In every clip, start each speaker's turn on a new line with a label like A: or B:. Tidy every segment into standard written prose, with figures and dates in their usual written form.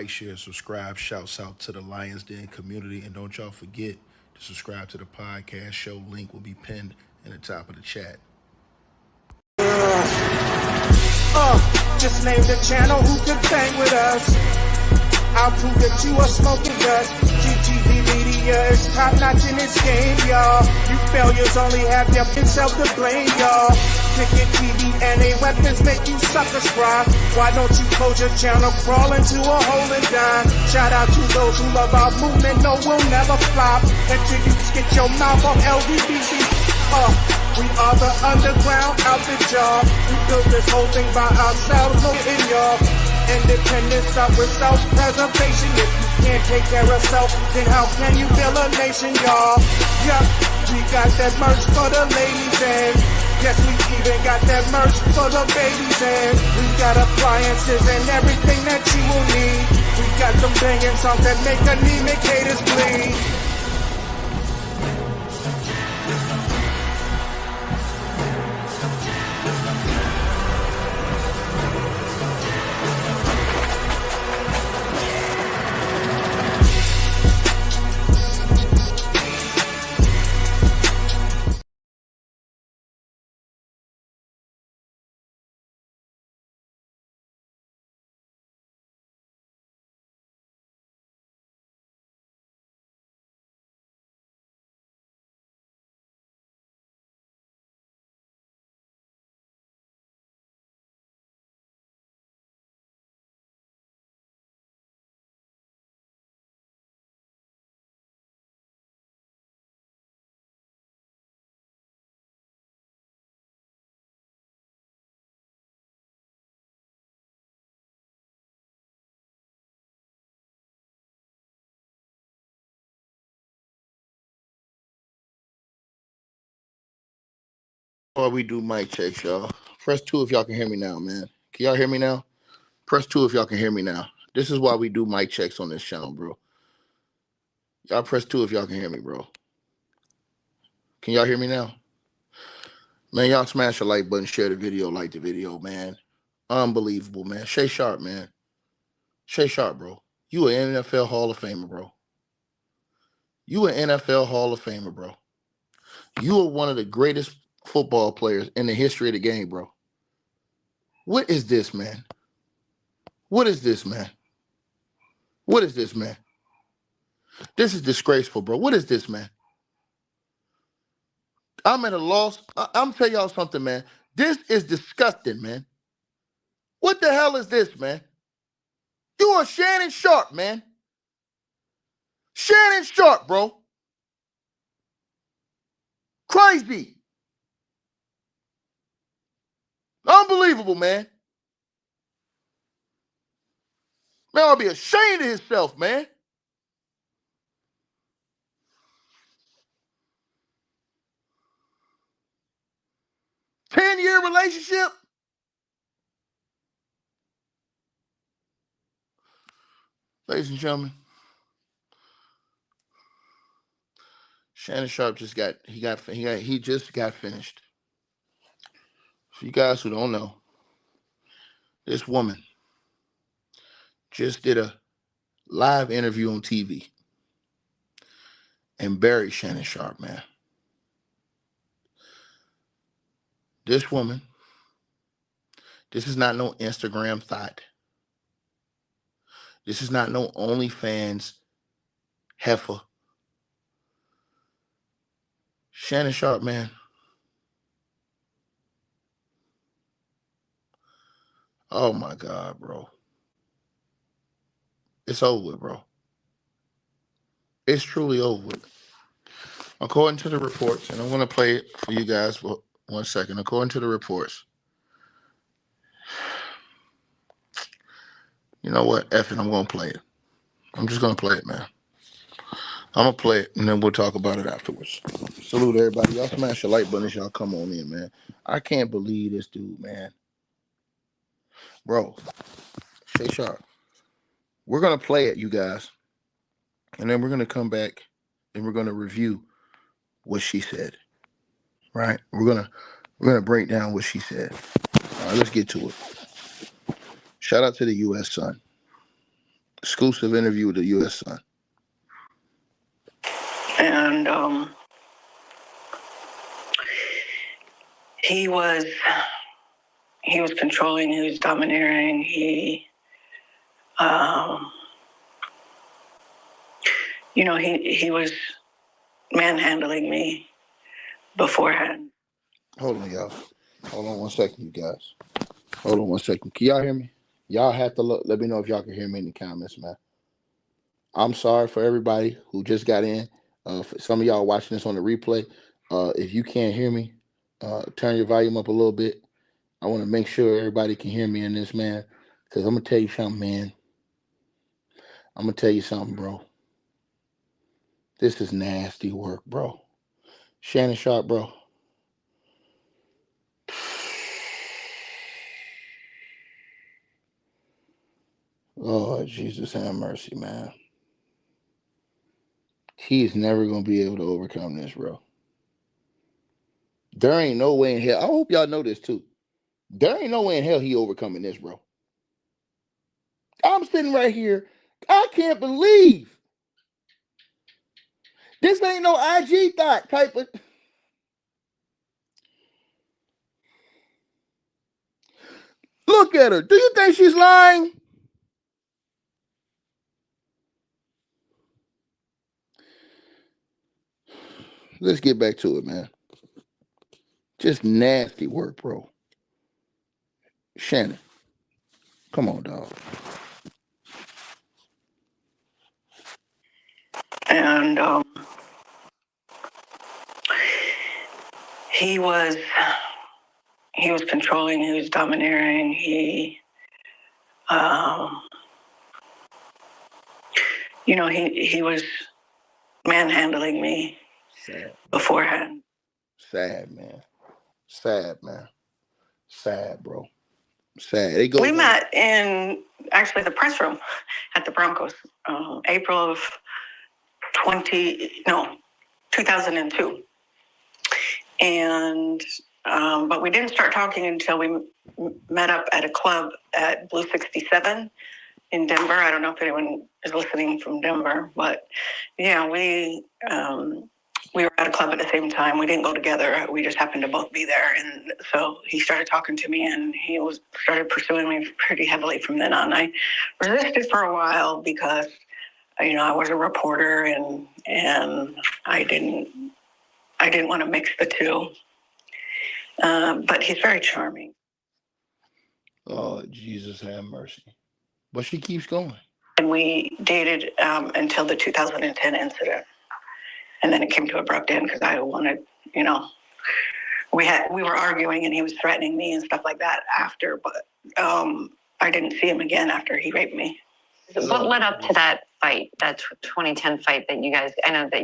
A: Like, share, subscribe. Shouts out to the Lions Den community. And don't y'all forget to subscribe to the podcast. Show link will be pinned in the top of the chat.
B: Just name the channel who could bang with us. I'll prove that you are smoking dust. GGB Media is top notch in this game, y'all. You failures only have yourself to blame, y'all. Cricket TV and a weapons make you suckers cry. Why don't you close your channel, crawl into a hole and die? Shout out to those who love our movement, no, we'll never flop until you get your mouth off LGBT. We are the underground out the job. We built this whole thing by ourselves, no in y'all. Independence start with self-preservation. If you can't take care of self, then how can you build a nation, y'all? Yup, we got that merch for the ladies and yes, we even got that merch for the babies and we got appliances and everything that you will need. We got them banging songs that make anemic haters bleed.
A: While we do mic checks, y'all. Press 2 if y'all can hear me now, man. Can y'all hear me now? Press 2 if y'all can hear me now. This is why we do mic checks on this channel, bro. Y'all press 2 if y'all can hear me, bro. Can y'all hear me now? Man, y'all smash the like button, share the video, like the video, man. Unbelievable, man. Sharpe, man. Sharpe, bro. You an NFL Hall of Famer, bro. You an NFL Hall of Famer, bro. You are one of the greatest football players in the history of the game, bro. What is this, man? What is this, man? What is this, man? This is disgraceful, bro. What is this, man? I'm at a loss. I'm telling y'all something, man. This is disgusting, man. What the hell is this, man? You are Shannon Sharpe, man. Shannon Sharpe, bro. Crazy. Unbelievable, man. Man, I'll be ashamed of himself, man. Ten-year relationship? Ladies and gentlemen, Shannon Sharpe just got finished. For you guys who don't know, this woman just did a live interview on TV and buried Shannon Sharpe, man. This woman, this is not no Instagram thought. This is not no OnlyFans heifer. Shannon Sharpe, man. Oh my God, bro. It's over with, bro. It's truly over with. According to the reports, and I'm going to play it for you guys for 1 second. According to the reports, you know what? F it, I'm going to play it. I'm just going to play it, man. I'm going to play it, and then we'll talk about it afterwards. Salute everybody. Y'all smash the like button as y'all come on in, man. I can't believe this dude, man. Bro, Sharpe. We're going to play it, you guys. And then we're going to come back and we're going to review what she said. Right? We're going to break down what she said. All right, let's get to it. Shout out to the U.S. son. Exclusive interview with the U.S. Sun.
C: And he was controlling, he was domineering, he was manhandling me beforehand.
A: Hold on, y'all. Hold on 1 second, you guys. Hold on 1 second. Can y'all hear me? Y'all have to look. Let me know if y'all can hear me in the comments, man. I'm sorry for everybody who just got in. For some of y'all watching this on the replay, if you can't hear me, turn your volume up a little bit. I want to make sure everybody can hear me in this, man. Because I'm going to tell you something, man. I'm going to tell you something, bro. This is nasty work, bro. Shannon Sharpe, bro. Oh, Jesus have mercy, man. He's never going to be able to overcome this, bro. There ain't no way in hell. I hope y'all know this, too. There ain't no way in hell he overcoming this, bro. I'm sitting right here. I can't believe this ain't no IG thought type of. Look at her. Do you think she's lying? Let's get back to it, man. Just nasty work, bro. Shannon, come on, dog.
C: And he was controlling, he was domineering, he was manhandling me beforehand.
A: Sad, man. Sad, man. Sad, bro. Sad.
C: We met in actually the press room at the Broncos, April of 2002. And but we didn't start talking until we met up at a club at Blue 67 in Denver. I don't know if anyone is listening from Denver, but yeah, we were at a club at the same time. We didn't go together. We just happened to both be there. And so he started talking to me, and he started pursuing me pretty heavily from then on. I resisted for a while because, I was a reporter, and I didn't want to mix the two. But he's very charming.
A: Oh, Jesus have mercy. But she keeps going.
C: And we dated until the 2010 incident. And then it came to a abrupt end because I wanted, we were arguing and he was threatening me and stuff like that after, but I didn't see him again after he raped me.
D: What led up to that fight, that 2010 fight that you guys, I know that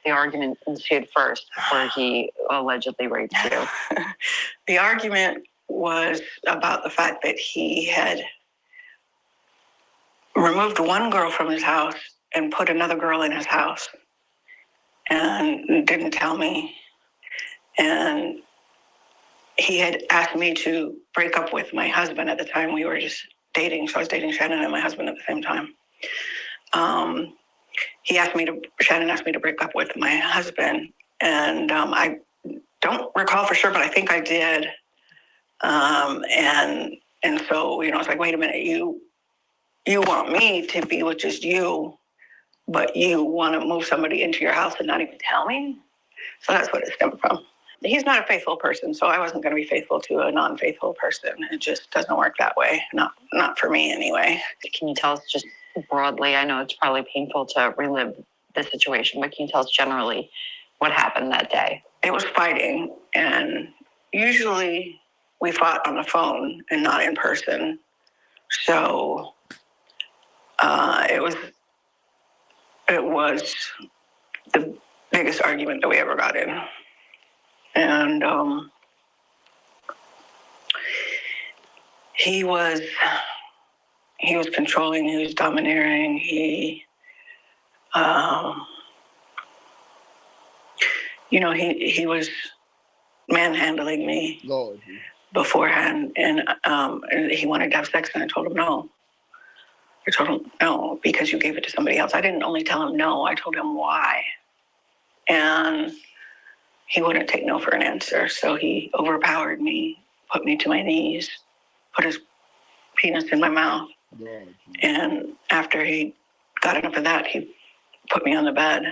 D: the argument ensued first before he allegedly raped you?
C: The argument was about the fact that he had removed one girl from his house and put another girl in his house and didn't tell me. And he had asked me to break up with my husband at the time. We were just dating. So I was dating Shannon and my husband at the same time. Shannon asked me to break up with my husband. And I don't recall for sure, but I think I did. And so, it's like, wait a minute, you want me to be with just you, but you want to move somebody into your house and not even tell me? So that's what it stemmed from. He's not a faithful person, so I wasn't going to be faithful to a non-faithful person. It just doesn't work that way. Not for me anyway.
D: Can you tell us just broadly, I know it's probably painful to relive the situation, but can you tell us generally what happened that day?
C: It was fighting, and usually we fought on the phone and not in person. So it was the biggest argument that we ever got in. And he was controlling, he was domineering, he was manhandling me beforehand, and he wanted to have sex, and I told him no. I told him, no, because you gave it to somebody else. I didn't only tell him no, I told him why. And he wouldn't take no for an answer. So he overpowered me, put me to my knees, put his penis in my mouth. And after he got enough of that, he put me on the bed.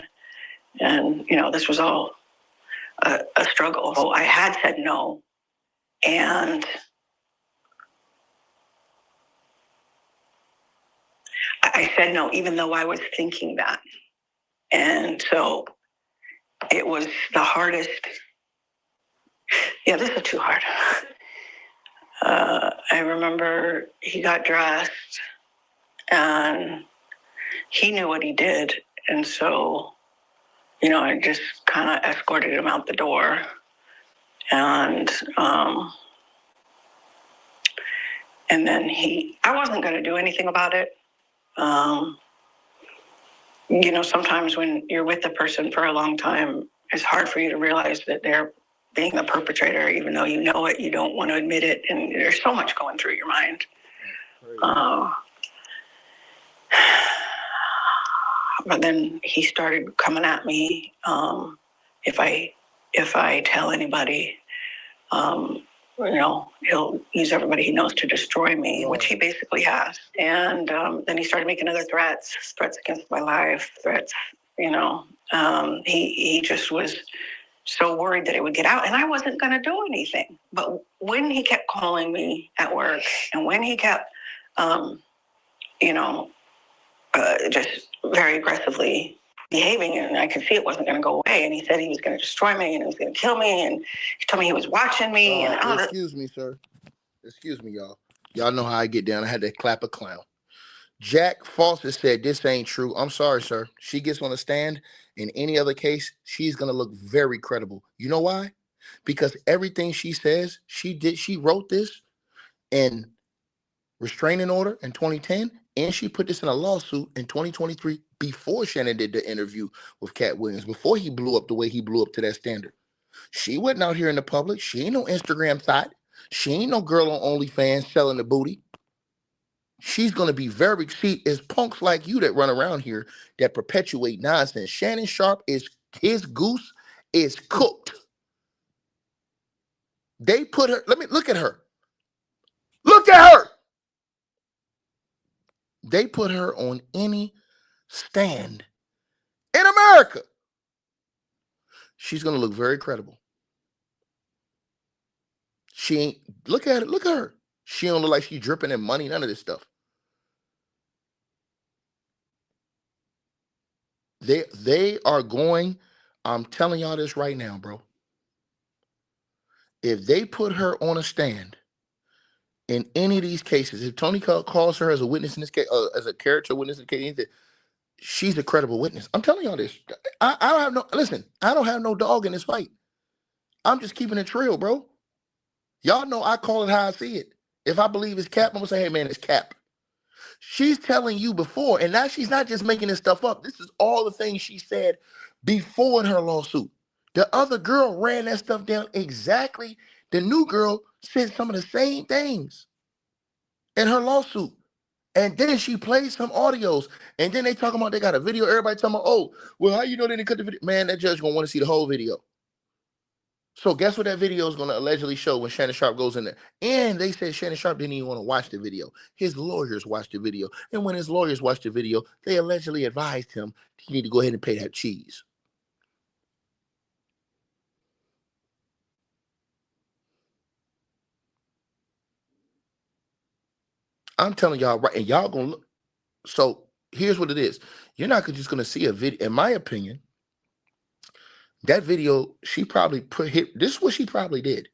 C: And, this was all a struggle. So I had said no. And I said no, even though I was thinking that. And so it was the hardest. Yeah, this is too hard. I remember he got dressed and he knew what he did. And so, I just kind of escorted him out the door. And then I wasn't going to do anything about it. Sometimes when you're with a person for a long time, it's hard for you to realize that they're being the perpetrator, even though you know it, you don't want to admit it, and there's so much going through your mind. But then he started coming at me. If I tell anybody, he'll use everybody he knows to destroy me, which he basically has. And then he started making other threats against my life, threats, he just was so worried that it would get out, and I wasn't going to do anything. But when he kept calling me at work, and when he kept, just very aggressively behaving, and I could see it wasn't going to go away, and he said he was going to destroy me, and he was going to kill me, and he told me he was watching me.
A: Excuse me, sir. Excuse me, y'all. Y'all know how I get down. I had to clap a clown. Jack Foster said, this ain't true. I'm sorry, sir. She gets on the stand. In any other case, she's going to look very credible. You know why? Because everything she says, she wrote this in restraining order in 2010, and she put this in a lawsuit in 2023 before Shannon did the interview with Cat Williams, before he blew up the way he blew up to that standard. She wasn't out here in the public. She ain't no Instagram thought. She ain't no girl on OnlyFans selling the booty. She's going to be very, see, it's punks like you that run around here that perpetuate nonsense. Shannon Sharpe, his goose is cooked. They put her, look at her. Look at her. They put her on any stand in America. She's going to look very credible. She ain't, look at it, look at her. She don't look like she's dripping in money, none of this stuff. They are going, I'm telling y'all this right now, bro. If they put her on a stand in any of these cases, if Tony calls her as a witness in this case, as a character witness in the case, she's a credible witness. I'm telling y'all this. I don't have no dog in this fight. I'm just keeping it real, bro. Y'all know I call it how I see it. If I believe it's cap, I'm gonna say, hey man, it's cap. She's telling you before, and now she's not just making this stuff up. This is all the things she said before in her lawsuit. The other girl ran that stuff down exactly. The new girl said some of the same things in her lawsuit. And then she played some audios. And then they talking about they got a video. Everybody talking about, oh, well, how you know they didn't cut the video? Man, that judge gonna want to see the whole video. So guess what that video is going to allegedly show when Shannon Sharpe goes in there? And they said Shannon Sharpe didn't even want to watch the video. His lawyers watched the video. And when his lawyers watched the video, they allegedly advised him he need to go ahead and pay that cheese. I'm telling y'all right, and y'all going to look. So here's what it is. You're not just going to see a video. In my opinion, that video, she probably this is what she probably did.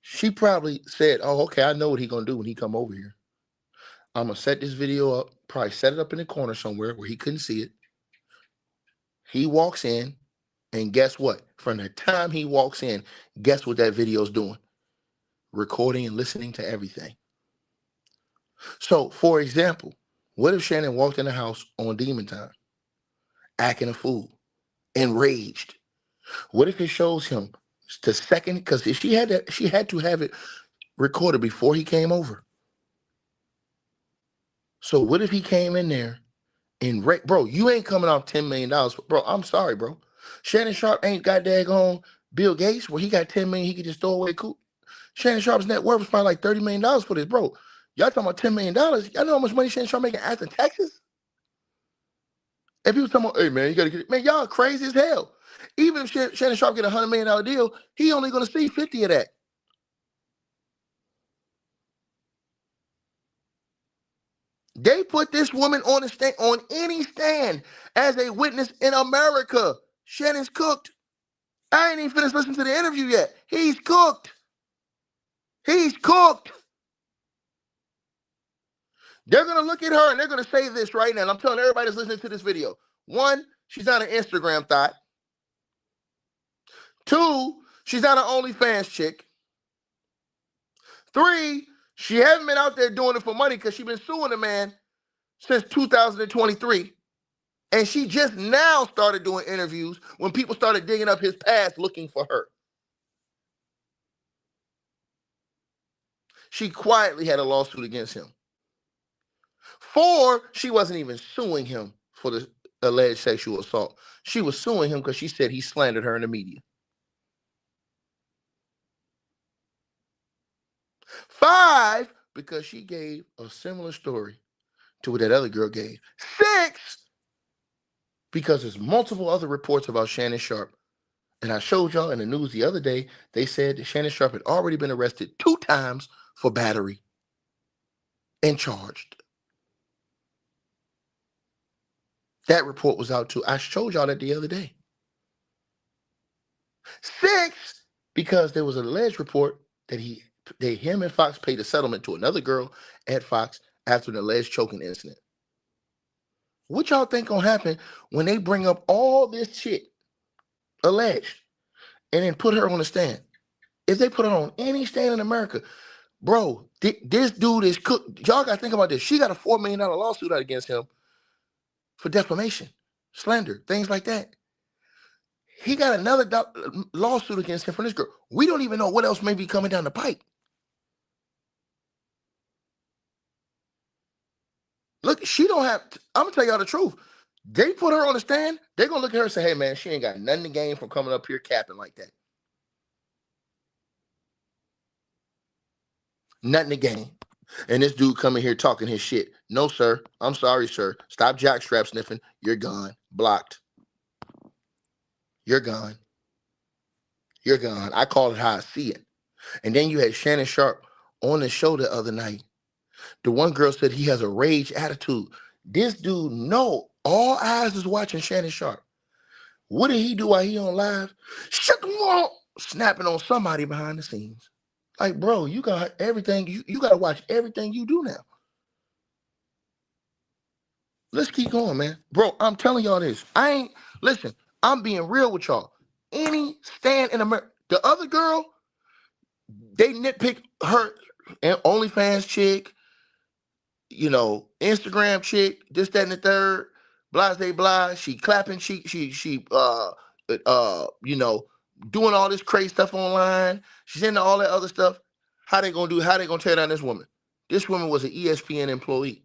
A: She probably said, oh, okay, I know what he's going to do when he come over here. I'm going to set this video up, probably set it up in the corner somewhere where he couldn't see it. He walks in, and guess what? From the time he walks in, guess what that video's doing? Recording and listening to everything. So, for example, what if Shannon walked in the house on demon time, acting a fool, enraged? What if it shows him the second, because she had to have it recorded before he came over. So what if he came in there and bro, you ain't coming off $10 million. Bro, I'm sorry, bro. Shannon Sharpe ain't got daggone Bill Gates where he got 10 million he could just throw away cool. Shannon Sharpe's net worth was probably like $30 million for this, bro. Y'all talking about $10 million. Y'all know how much money Shannon Sharpe making after taxes? And people talking about, hey man, you gotta get it. Man, y'all crazy as hell. Even if Shannon Sharpe get $100 million deal, he only gonna see 50 of that. They put this woman on the stand, on any stand, as a witness in America. Shannon's cooked. I ain't even finished listening to the interview yet. He's cooked. He's cooked. They're going to look at her and they're going to say this right now. And I'm telling everybody that's listening to this video. 1, she's not an Instagram thought. 2, she's not an OnlyFans chick. 3, she hasn't been out there doing it for money because she's been suing the man since 2023. And she just now started doing interviews when people started digging up his past looking for her. She quietly had a lawsuit against him. 4, she wasn't even suing him for the alleged sexual assault. She was suing him because she said he slandered her in the media. 5, because she gave a similar story to what that other girl gave. 6, because there's multiple other reports about Shannon Sharpe. And I showed y'all in the news the other day, they said that Shannon Sharpe had already been arrested 2 times for battery and charged. That report was out too. I showed y'all that the other day. 6, because there was an alleged report that him and Fox paid a settlement to another girl at Fox after an alleged choking incident. What y'all think gonna happen when they bring up all this shit alleged and then put her on the stand? If they put her on any stand in America, bro, this dude is cooked. Y'all gotta think about this. She got a $4 million lawsuit out against him for defamation, slander, things like that. He got another lawsuit against him from this girl. We don't even know what else may be coming down the pipe. Look, she don't have, I'm gonna tell y'all the truth. They put her on the stand, they're gonna look at her and say, hey man, she ain't got nothing to gain from coming up here capping like that. Nothing to gain. And this dude coming here talking his shit. No, sir. I'm sorry, sir. Stop jockstrap sniffing. You're gone. Blocked. You're gone. You're gone. I call it how I see it. And then you had Shannon Sharpe on the show the other night. The one girl said he has a rage attitude. This dude, no. All eyes is watching Shannon Sharpe. What did he do while he on live? Shut the wall. Snapping on somebody behind the scenes. Like, bro, you got everything. You got to watch everything you do now. Let's keep going, man. Bro, I'm telling y'all this. Listen, I'm being real with y'all. Any stand in America, the other girl, they nitpick her and OnlyFans chick, Instagram chick, this, that, and the third, blah, blah. She clapping, she doing all this crazy stuff online. She's into all that other stuff. How they gonna tear down this woman? This woman was an ESPN employee.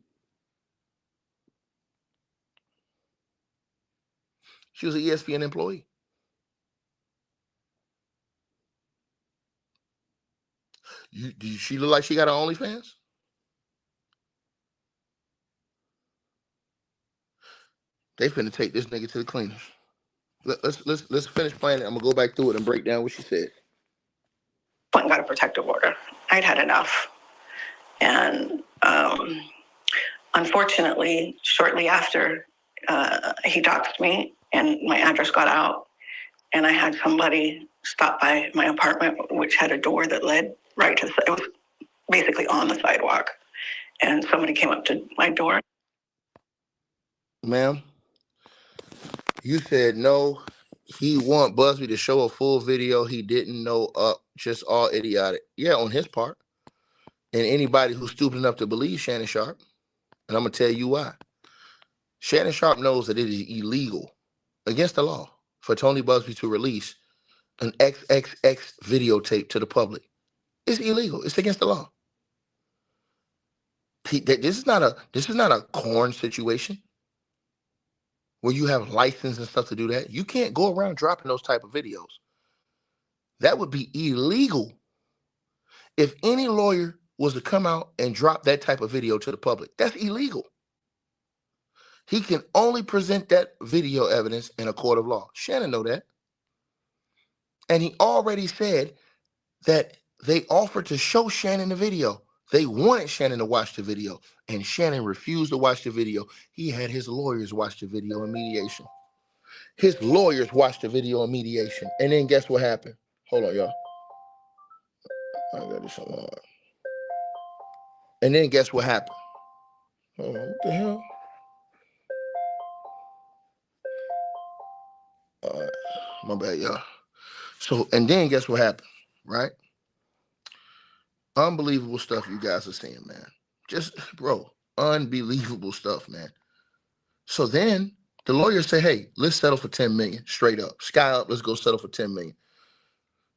A: She was an ESPN employee. Do she look like she got her OnlyFans? They finna take this nigga to the cleaners. Let's finish playing it. I'm gonna go back through it and break down what she said.
C: Went and got a protective order. I'd had enough. And unfortunately, shortly after, he doxed me and my address got out. And I had somebody stop by my apartment, which had a door that led right to it was basically on the sidewalk. And somebody came up to my door.
A: Ma'am, you said no. He want Busby to show a full video. He didn't know just all idiotic. Yeah, on his part. And anybody who's stupid enough to believe Shannon Sharpe. And I'm going to tell you why. Shannon Sharpe knows that it is illegal, against the law, for Tony Busby to release an XXX videotape to the public. It's illegal. It's against the law. This is not a corn situation where you have license and stuff to do that. You can't go around dropping those type of videos. That would be illegal. If any lawyer was to come out and drop that type of video to the public, that's illegal. He can only present that video evidence in a court of law. Shannon know that. And he already said that they offered to show Shannon the video. They wanted Shannon to watch the video, and Shannon refused to watch the video. He had his lawyers watch the video in mediation. His lawyers watched the video in mediation. And then guess what happened? Hold on, y'all. I got this on. And then guess what happened? Hold on, what the hell? All right, my bad, y'all. So, and then guess what happened, right? Unbelievable stuff you guys are seeing, man. Just, bro, unbelievable stuff, man. So then the lawyers say, hey, let's settle for $10 million, straight up. Sky up, let's go settle for $10 million.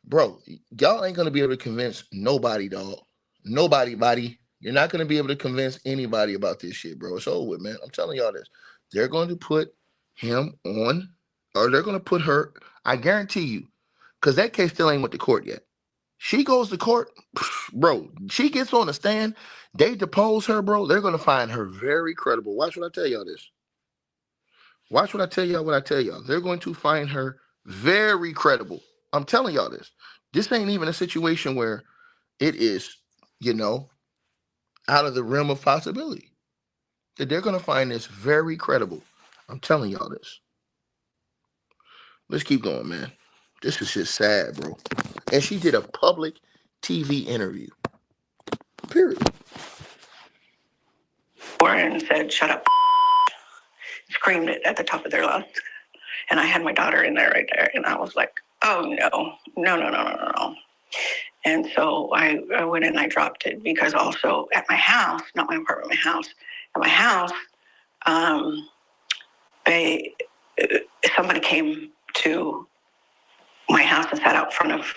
A: Bro, y'all ain't going to be able to convince nobody, dog. Nobody, buddy. You're not going to be able to convince anybody about this shit, bro. It's over with, man. I'm telling y'all this. They're going to put him on, or they're going to put her, I guarantee you, because that case still ain't went to court yet. She goes to court, bro. She gets on the stand. They depose her, bro. They're going to find her very credible. Watch what I tell y'all this. Watch what I tell y'all, what I tell y'all. They're going to find her very credible. I'm telling y'all this. This ain't even a situation where it is, you know, out of the realm of possibility. That they're going to find this very credible. I'm telling y'all this. Let's keep going, man. This is just sad, bro. And she did a public TV interview. Period.
C: And said, shut up. Screamed it at the top of their lungs. And I had my daughter in there right there. And I was like, oh, no. And so I went and I dropped it because also at my house, not my apartment, my house, at my house, somebody came to my house and sat out front of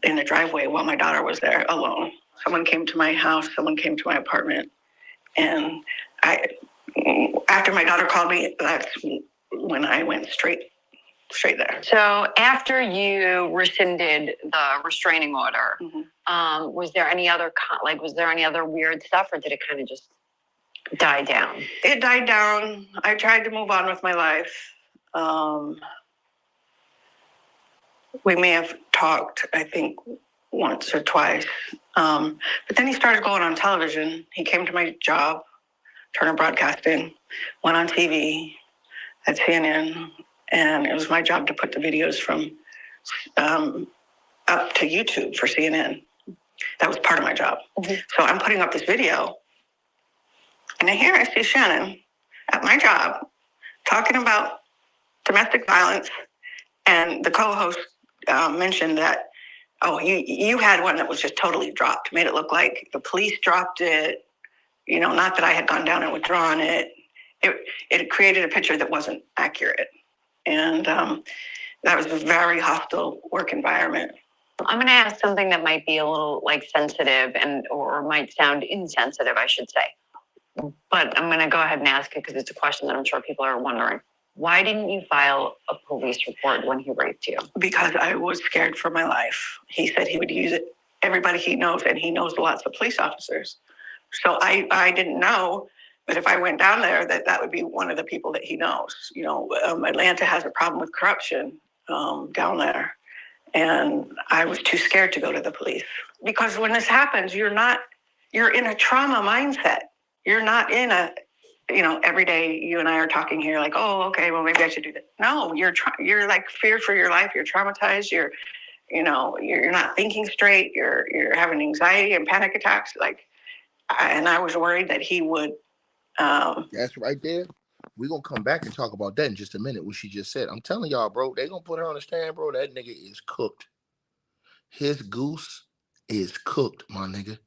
C: in the driveway while my daughter was there alone. Someone came to my house, someone came to my apartment, and after my daughter called me, that's when I went straight there.
D: So after you rescinded the restraining order, was there any other weird stuff, or did it kind of just die down?
C: It died down. I tried to move on with my life. We may have talked, I think, once or twice. But then he started going on television. He came to my job, Turner Broadcasting, went on TV at CNN, and it was my job to put the videos from up to YouTube for CNN. That was part of my job. Mm-hmm. So I'm putting up this video, and here I see Shannon at my job talking about domestic violence, and the co-host mentioned that, oh, you had one that was just totally dropped, made it look like the police dropped it, you know, not that I had gone down and withdrawn it. It created a picture that wasn't accurate. And that was a very hostile work environment.
D: I'm going to ask something that might be a little sensitive or might sound insensitive, I should say. But I'm going to go ahead and ask it because it's a question that I'm sure people are wondering. Why didn't you file a police report when he raped you?
C: Because I was scared for my life. He said he would use it. Everybody he knows, and he knows lots of police officers. So I didn't know, but if I went down there, that would be one of the people that he knows. You know, Atlanta has a problem with corruption down there. And I was too scared to go to the police. Because when this happens, you're in a trauma mindset. You're not in a, every day you and I are talking here like, oh, okay, well, maybe I should do that. No, you're like feared for your life. You're traumatized. You're not thinking straight. You're having anxiety and panic attacks. And I was worried that he would.
A: That's right there. We're going to come back and talk about that in just a minute, what she just said. I'm telling y'all, bro, they going to put her on the stand, bro. That nigga is cooked. His goose is cooked, my nigga.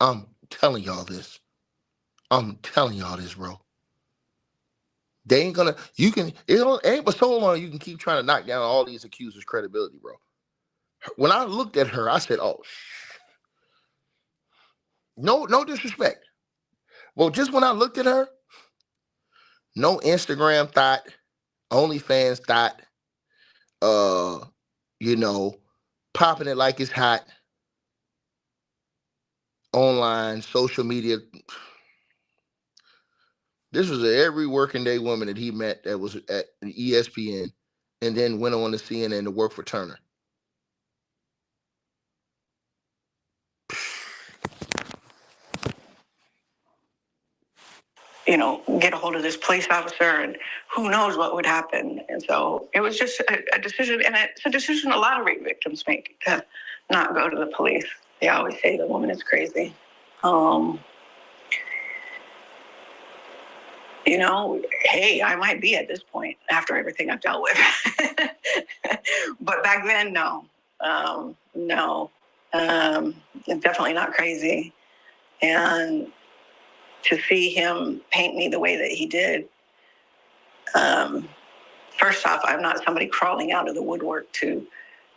A: I'm telling y'all this. Bro. They ain't gonna, it ain't but so long you can keep trying to knock down all these accusers' credibility, bro. When I looked at her, I said, oh, no disrespect. Well, just when I looked at her, no Instagram thought, OnlyFans thought, popping it like it's hot online, social media. This was every working day woman that he met that was at ESPN and then went on to CNN to work for Turner.
C: Get a hold of this police officer, and who knows what would happen. And so it was just a decision, and it's a decision a lot of rape victims make, to not go to the police. They always say the woman is crazy. Hey, I might be at this point after everything I've dealt with. But back then, no. Definitely not crazy. And to see him paint me the way that he did, first off, I'm not somebody crawling out of the woodwork to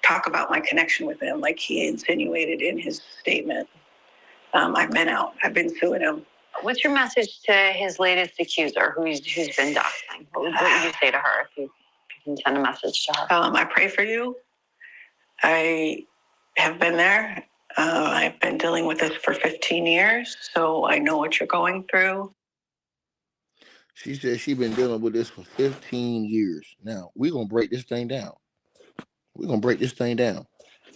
C: talk about my connection with him like he insinuated in his statement. I've been out. I've been suing him.
D: What's your message to his latest accuser, who's been doxing? What would you say to her if you can send a message to her?
C: I pray for you. I have been there. I've been dealing with this for 15 years, so I know what you're going through.
A: She said she's been dealing with this for 15 years. Now, we're going to break this thing down.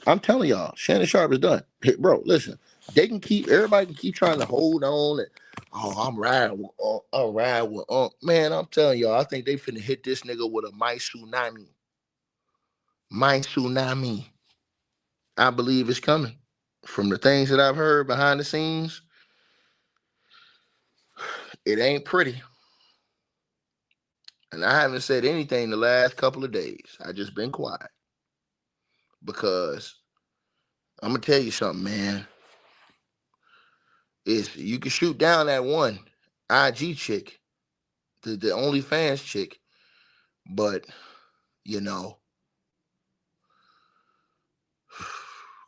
A: I'm telling y'all, Shannon Sharpe is done. Hey, bro, listen. Everybody can keep trying to hold on. And, I'm riding with Unc. Man, I'm telling y'all, I think they finna hit this nigga with a my tsunami. I believe it's coming. From the things that I've heard behind the scenes, it ain't pretty. And I haven't said anything the last couple of days. I just been quiet. Because I'm going to tell you something, man. You can shoot down that one IG chick, the OnlyFans chick, but,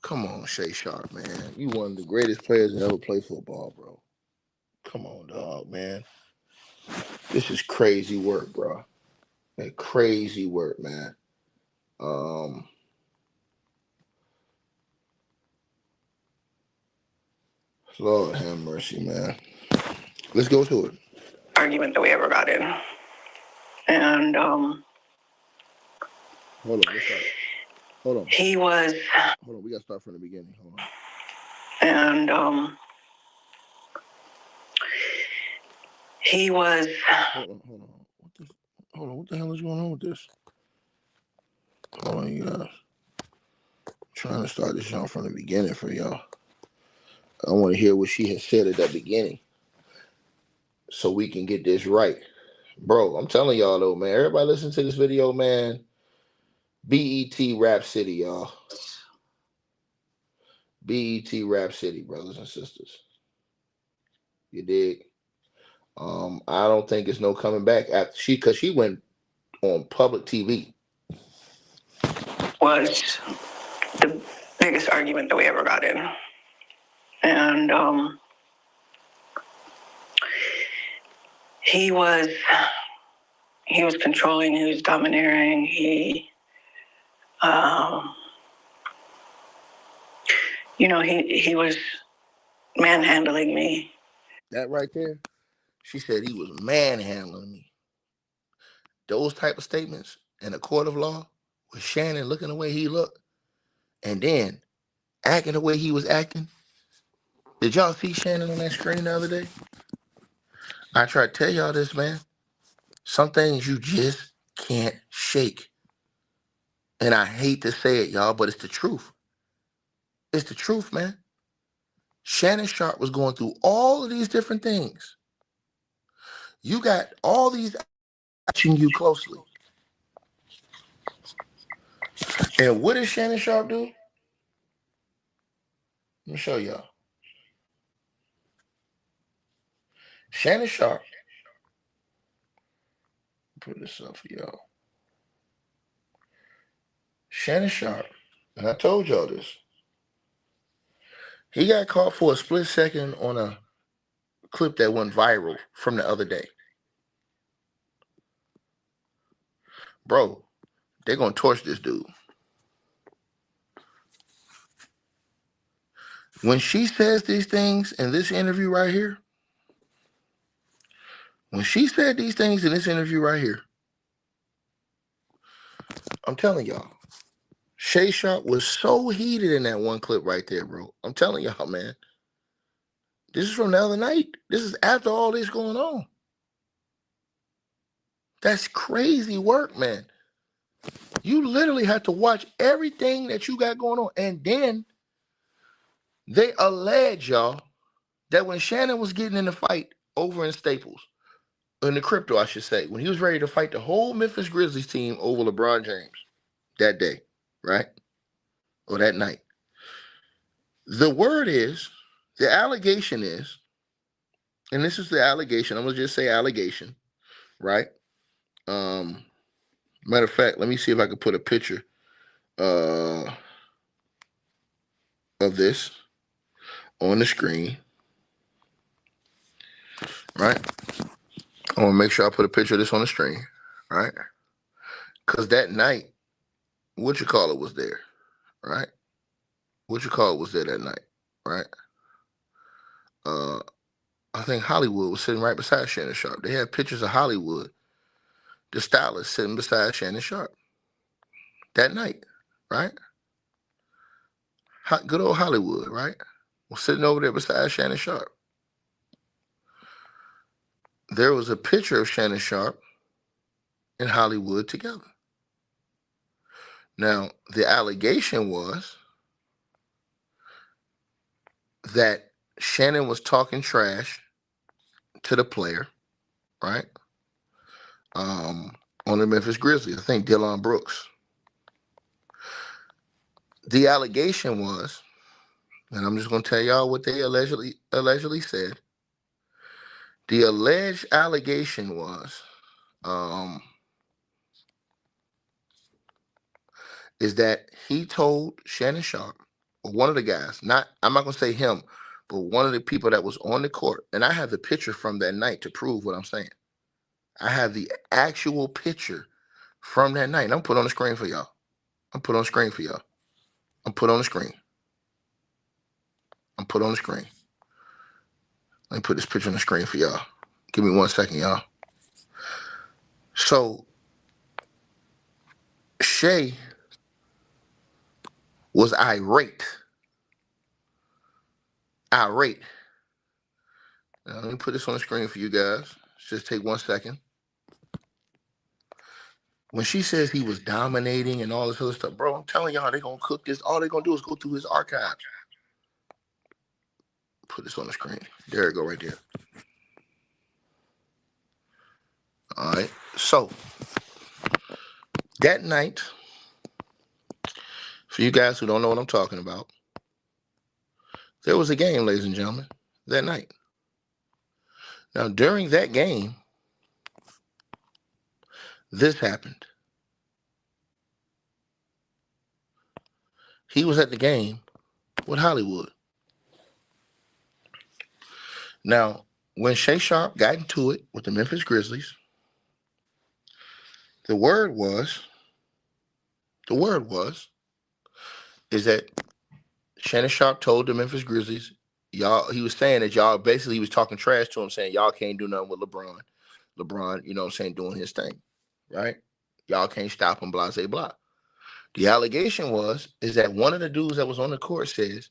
A: come on, Shay Sharpe, man. You one of the greatest players to ever play football, bro. Come on, dog, man. This is crazy work, bro. Crazy work, man. Lord have mercy, man. Let's go to it.
C: Argument that we ever got in. And
A: hold on, let's start. Hold on. Hold on, we gotta start from the beginning. Hold on.
C: And he was.
A: Hold on. What the hell is going on with this? Hold on, you guys. Trying to start this show from the beginning for y'all. I want to hear what she had said at that beginning, so we can get this right, bro. I'm telling y'all though, man. Everybody listen to this video, man. BET Rap City, y'all. BET Rap City, brothers and sisters. You dig? I don't think it's no coming back after because she went on public TV.
C: Was the biggest argument that we ever got in. And he was controlling, he was domineering, he was manhandling me.
A: That right there, she said he was manhandling me. Those type of statements in a court of law with Shannon looking the way he looked and then acting the way he was acting. Did y'all see Shannon on that screen the other day? I try to tell y'all this, man. Some things you just can't shake. And I hate to say it, y'all, but it's the truth. It's the truth, man. Shannon Sharpe was going through all of these different things. You got all these watching you closely. And what does Shannon Sharpe do? Let me show y'all. Shannon Sharpe. Put this up for y'all. Shannon Sharpe, and I told y'all this. He got caught for a split second on a clip that went viral from the other day. Bro, they're going to torch this dude. When she says these things in this interview right here, when she said these things in this interview right here, I'm telling y'all, Sharpe was so heated in that one clip right there, bro. I'm telling y'all, man. This is from the other night. This is after all this going on. That's crazy work, man. You literally have to watch everything that you got going on. And then they allege, y'all, that when Shannon was getting in the fight over in Staples, in the crypto, I should say, when he was ready to fight the whole Memphis Grizzlies team over LeBron James that day, right? Or that night. The word is, the allegation is, and this is the allegation, I'm going to just say allegation, right? Matter of fact, let me see if I can put a picture of this on the screen, right? I want to make sure I put a picture of this on the screen, right? Because that night, was there, right? Was there that night, right? I think Hollywood was sitting right beside Shannon Sharpe. They had pictures of Hollywood, the stylist, sitting beside Shannon Sharpe that night, right? Good old Hollywood, right? Was sitting over there beside Shannon Sharpe. There was a picture of Shannon Sharpe and Hollywood together. Now, the allegation was that Shannon was talking trash to the player, right? On the Memphis Grizzlies, I think Dillon Brooks. The allegation was, and I'm just going to tell y'all what they allegedly said. The alleged allegation was, is that he told Shannon Sharpe, or one of the guys, I'm not going to say him, but one of the people that was on the court, and I have the picture from that night to prove what I'm saying. I have the actual picture from that night. And I'm put on the screen for y'all. I'm put on the screen. Let me put this picture on the screen for y'all. Give me 1 second, y'all. So, Shay was irate. Now, let me put this on the screen for you guys. Just take 1 second. When she says he was dominating and all this other stuff, bro, I'm telling y'all, they're going to cook this. All they're going to do is go through his archives. Put this on the screen. There it go right there. All right. So, that night, for you guys who don't know what I'm talking about, there was a game, ladies and gentlemen, that night. Now, during that game, this happened. He was at the game with Hollywood. Now, when Sharpe got into it with the Memphis Grizzlies, the word was is that Shannon Sharpe told the Memphis Grizzlies, he was saying that y'all, basically he was talking trash to him, saying y'all can't do nothing with LeBron. LeBron, you know what I'm saying, doing his thing, right? Y'all can't stop him, blah, blah, blah. The allegation is that one of the dudes that was on the court says,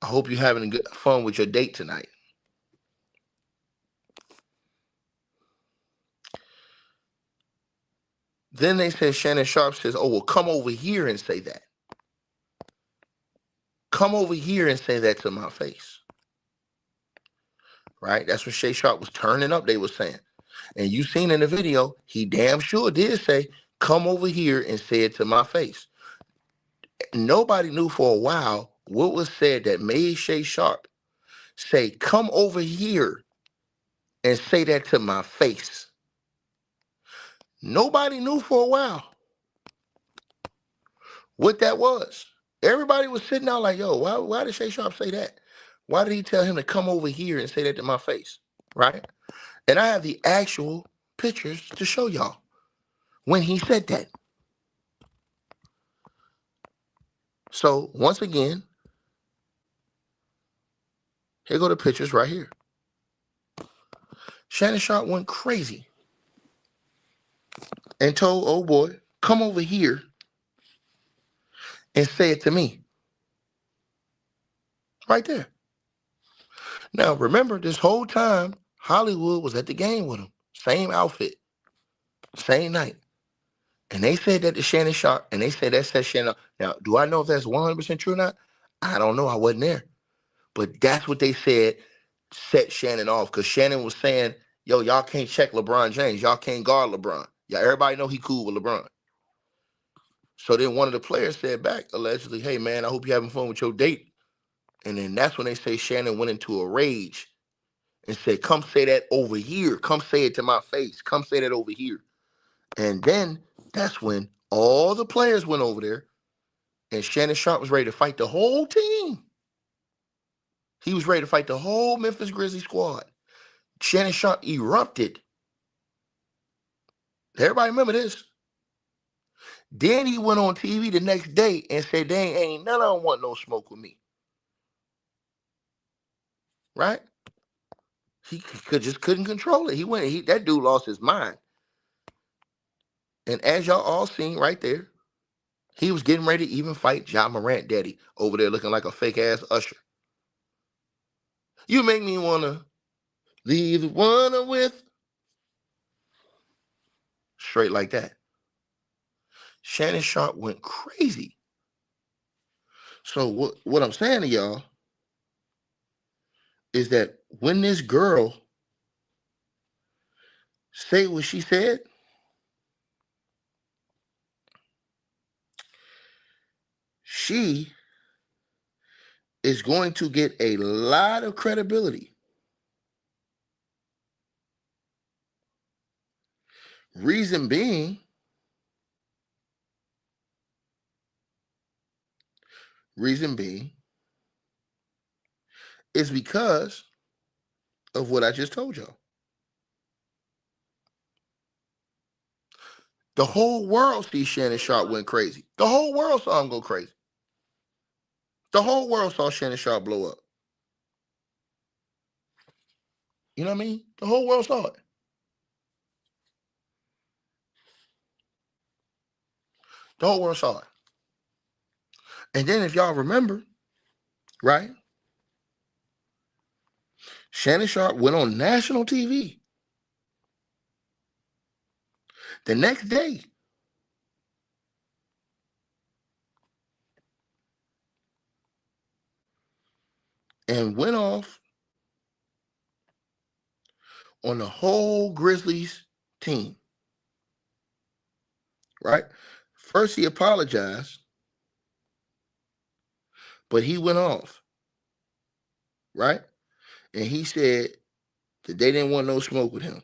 A: I hope you're having good fun with your date tonight. Then they said Shannon Sharpe says, oh, well, come over here and say that. Come over here and say that to my face. Right? That's what Sharpe was turning up, they were saying. And you seen in the video, he damn sure did say, come over here and say it to my face. Nobody knew for a while what was said that made Sharpe say, come over here and say that to my face. Nobody knew for a while what that was. Everybody was sitting out like, yo, why did Sharpe say that? Why did he tell him to come over here and say that to my face? Right? And I have the actual pictures to show y'all when he said that. So once again, here go the pictures right here. Shannon Sharpe went crazy and told old boy, come over here and say it to me. Right there. Now, remember, this whole time, Hollywood was at the game with him. Same outfit. Same night. And they said that to Shannon Sharpe, and they said that set Shannon up. Now, do I know if that's 100% true or not? I don't know. I wasn't there. But that's what they said set Shannon off, because Shannon was saying, yo, y'all can't check LeBron James. Y'all can't guard LeBron. Yeah, everybody know he cool with LeBron. So then one of the players said back, allegedly, hey, man, I hope you're having fun with your date. And then that's when they say Shannon went into a rage and said, come say that over here. Come say it to my face. Come say that over here. And then that's when all the players went over there and Shannon Sharpe was ready to fight the whole team. He was ready to fight the whole Memphis Grizzly squad. Shannon Sharpe erupted. Everybody remember this? Then he went on TV the next day and said, they ain't none of them want no smoke with me. Right? He just couldn't control it. That dude lost his mind. And as y'all all seen right there, he was getting ready to even fight Ja Morant daddy over there looking like a fake ass Usher. You make me want to leave the one I'm with. Straight like that. Shannon Sharpe went crazy. So what I'm saying to y'all is that when this girl say what she said, she is going to get a lot of credibility. Reason being is because of what I just told y'all. The whole world sees Shannon Sharpe went crazy. The whole world saw him go crazy. The whole world saw Shannon Sharpe blow up. You know what I mean? The whole world saw it. The whole world saw it. And then if y'all remember, right? Shannon Sharpe went on national TV the next day and went off on the whole Grizzlies team. Right? First he apologized, but he went off. Right? And he said that they didn't want no smoke with him.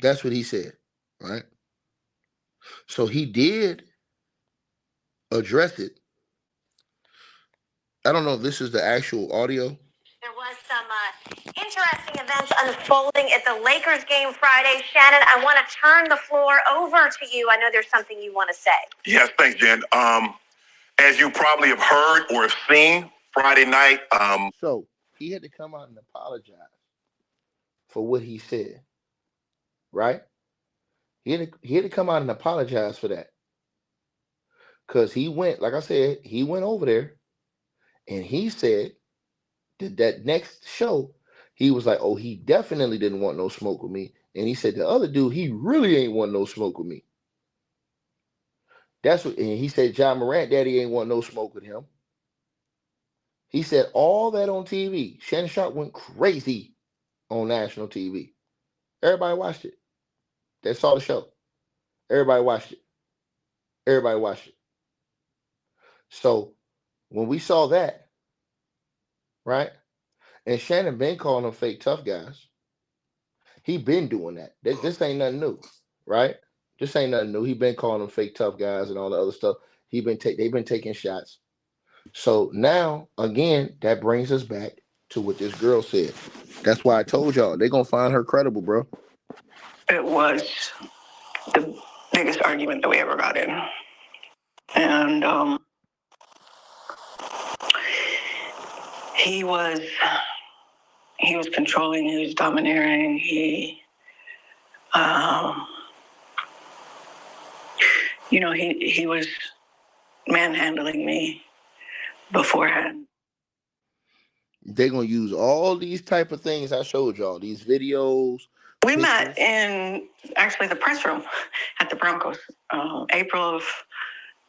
A: That's what he said. Right? So he did address it. I don't know if this is the actual audio.
E: There was some interesting events unfolding at the Lakers game Friday. Shannon, I want to turn the floor over to you. I know there's something you want to say.
F: Yes, thanks, Jen. As you probably have heard or have seen Friday night.
A: So he had to come out and apologize for what he said. Right? He had to come out and apologize for that. Because he went, like I said, he went over there and he said that next show, he was like, oh, he definitely didn't want no smoke with me. And he said the other dude, he really ain't want no smoke with me. That's what, and he said Ja Morant daddy ain't want no smoke with him. He said all that on TV. Shannon Sharpe went crazy on national TV. Everybody watched it. They saw the show. Everybody watched it. Everybody watched it. So when we saw that, right? And Shannon been calling them fake tough guys. He been doing that. This ain't nothing new, right? This ain't nothing new. He been calling them fake tough guys and all the other stuff. They've been taking shots. So now, again, that brings us back to what this girl said. That's why I told y'all they're gonna find her credible, bro.
C: It was the biggest argument that we ever got in, and he was controlling, he was domineering, he was manhandling me beforehand.
A: They're gonna use all these type of things I showed y'all, these videos.
C: We met in actually the press room at the Broncos, April of.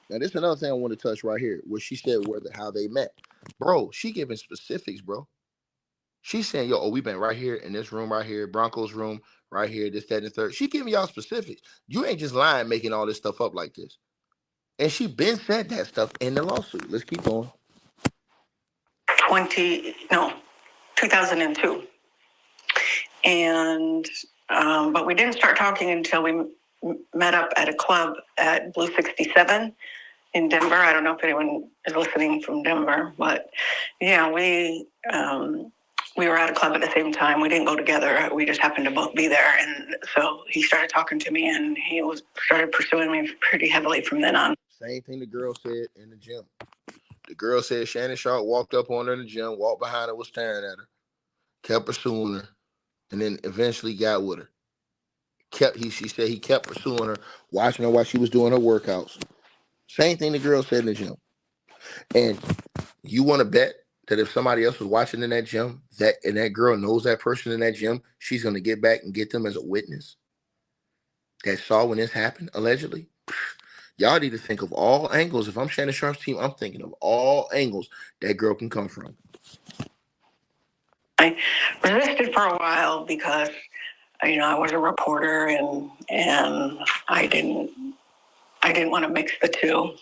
A: Now this is another thing I want to touch right here, where she said how they met, bro. She giving specifics, bro. She's saying, yo, we've been right here in this room, right here, Broncos room, right here, this, that, and the third. She giving y'all specifics. You ain't just lying, making all this stuff up like this. And she been said that stuff in the lawsuit. Let's keep going.
C: 2002. And, but we didn't start talking until we met up at a club at Blue 67 in Denver. I don't know if anyone is listening from Denver, but yeah, we were at a club at the same time. We didn't go together. We just happened to both be there. And so he started talking to me, and he started pursuing me pretty heavily from then on.
A: Same thing the girl said in the gym. The girl said Shannon Sharpe walked up on her in the gym, walked behind her, was staring at her, kept pursuing her, and then eventually got with her. She said he kept pursuing her, watching her while she was doing her workouts. Same thing the girl said in the gym. And you want to bet that if somebody else was watching in that gym, and that girl knows that person in that gym, she's going to get back and get them as a witness that saw when this happened, allegedly? Y'all need to think of all angles. If I'm Shannon Sharpe's team, I'm thinking of all angles that girl can come from.
C: I resisted for a while because, I was a reporter and I didn't want to mix the two.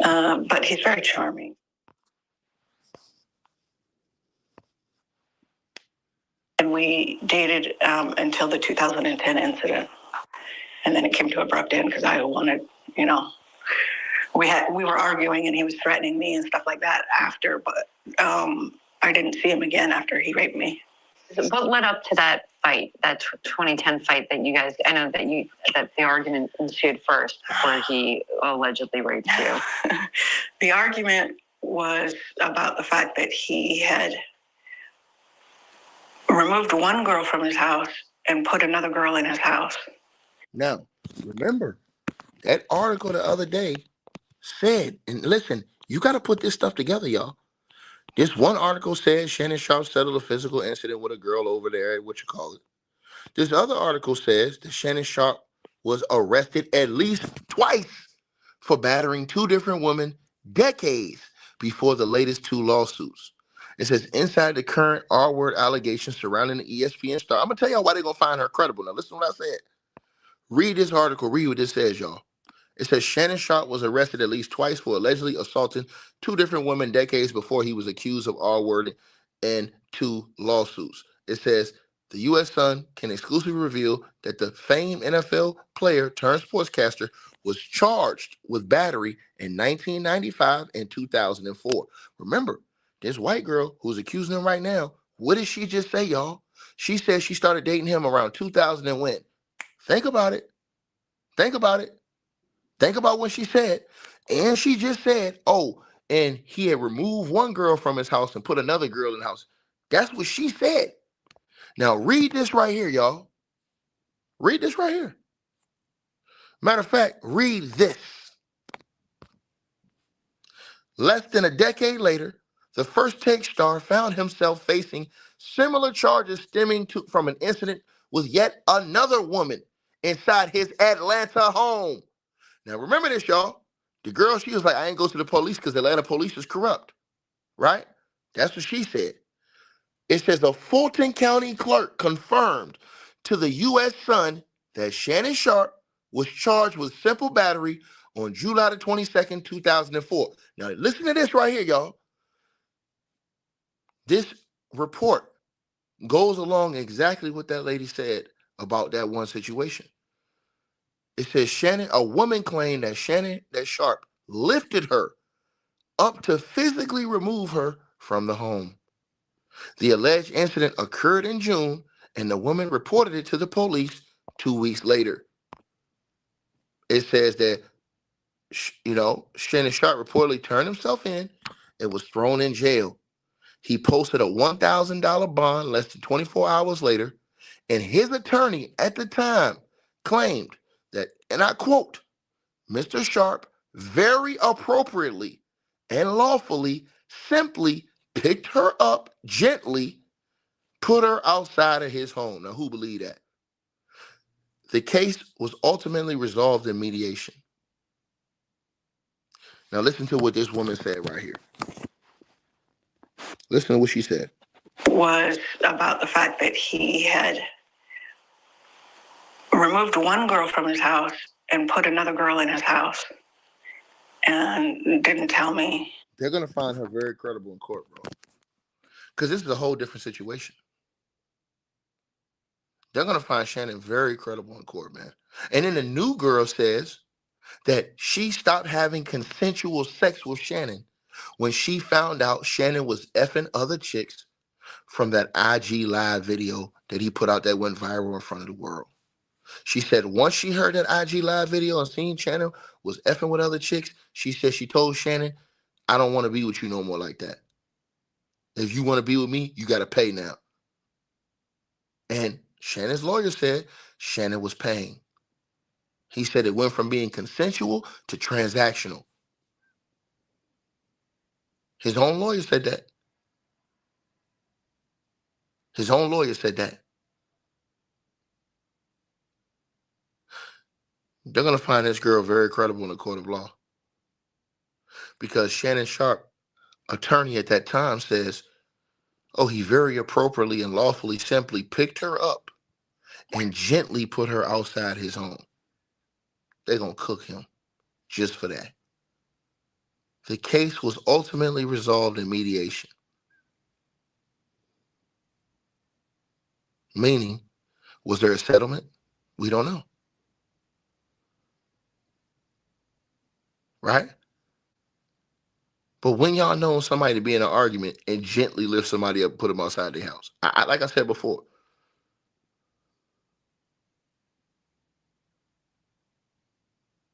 C: But he's very charming. And we dated until the 2010 incident. And then it came to an abrupt end because I wanted, we were arguing and he was threatening me and stuff like that after, but I didn't see him again after he raped me.
D: What led up to that fight, that 2010 fight that you guys, I know that the argument ensued first before he allegedly raped you?
C: The argument was about the fact that he had removed one girl from his house and put another girl in his house.
A: Now, remember, that article the other day said, and listen, you got to put this stuff together, y'all. This one article says Shannon Sharpe settled a physical incident with a girl over there at This other article says that Shannon Sharpe was arrested at least twice for battering two different women decades before the latest two lawsuits. It says inside the current R-word allegations surrounding the ESPN star. I'm going to tell y'all why they're going to find her credible. Now, listen to what I said. Read this article. Read what this says, y'all. It says Shannon Sharpe was arrested at least twice for allegedly assaulting two different women decades before he was accused of R-wording in two lawsuits. It says the U.S. Sun can exclusively reveal that the famed NFL player turned sportscaster was charged with battery in 1995 and 2004. Remember, this white girl who's accusing him right now, what did she just say, y'all? She said she started dating him around 2000 and when? Think about it. Think about it. Think about what she said. And she just said, and he had removed one girl from his house and put another girl in the house. That's what she said. Now, read this right here, y'all. Read this right here. Matter of fact, read this. Less than a decade later, the First Take star found himself facing similar charges stemming from an incident with yet another woman inside his Atlanta home. Now, remember this, y'all. The girl, she was like, I ain't go to the police because Atlanta police is corrupt, right? That's what she said. It says a Fulton County clerk confirmed to the U.S. Sun that Shannon Sharpe was charged with simple battery on July the 22nd, 2004. Now, listen to this right here, y'all. This report goes along exactly what that lady said about that one situation. It says a woman claimed that Sharpe lifted her up to physically remove her from the home. The alleged incident occurred in June, and the woman reported it to the police 2 weeks later. It says that, Shannon Sharpe reportedly turned himself in and was thrown in jail. He posted a $1,000 bond less than 24 hours later, and his attorney at the time claimed that, and I quote, Mr. Sharpe very appropriately and lawfully simply picked her up gently, put her outside of his home. Now, who believed that? The case was ultimately resolved in mediation. Now, listen to what this woman said right here. Listen to what she said.
C: Was about the fact that he had removed one girl from his house and put another girl in his house and didn't tell me.
A: They're going to find her very credible in court, bro. Because this is a whole different situation. They're going to find Shannon very credible in court, man. And then the new girl says that she stopped having consensual sex with Shannon when she found out Shannon was effing other chicks from that IG live video that he put out that went viral in front of the world. She said once she heard that IG live video and seen Shannon was effing with other chicks, she said she told Shannon, I don't want to be with you no more like that. If you want to be with me, you got to pay now. And Shannon's lawyer said Shannon was paying. He said it went from being consensual to transactional. His own lawyer said that. His own lawyer said that. They're going to find this girl very credible in the court of law. Because Shannon Sharpe, attorney at that time, says, he very appropriately and lawfully simply picked her up and gently put her outside his home. They're going to cook him just for that. The case was ultimately resolved in mediation. Meaning, was there a settlement? We don't know. Right? But when y'all know somebody to be in an argument and gently lift somebody up and put them outside their house, like I said before,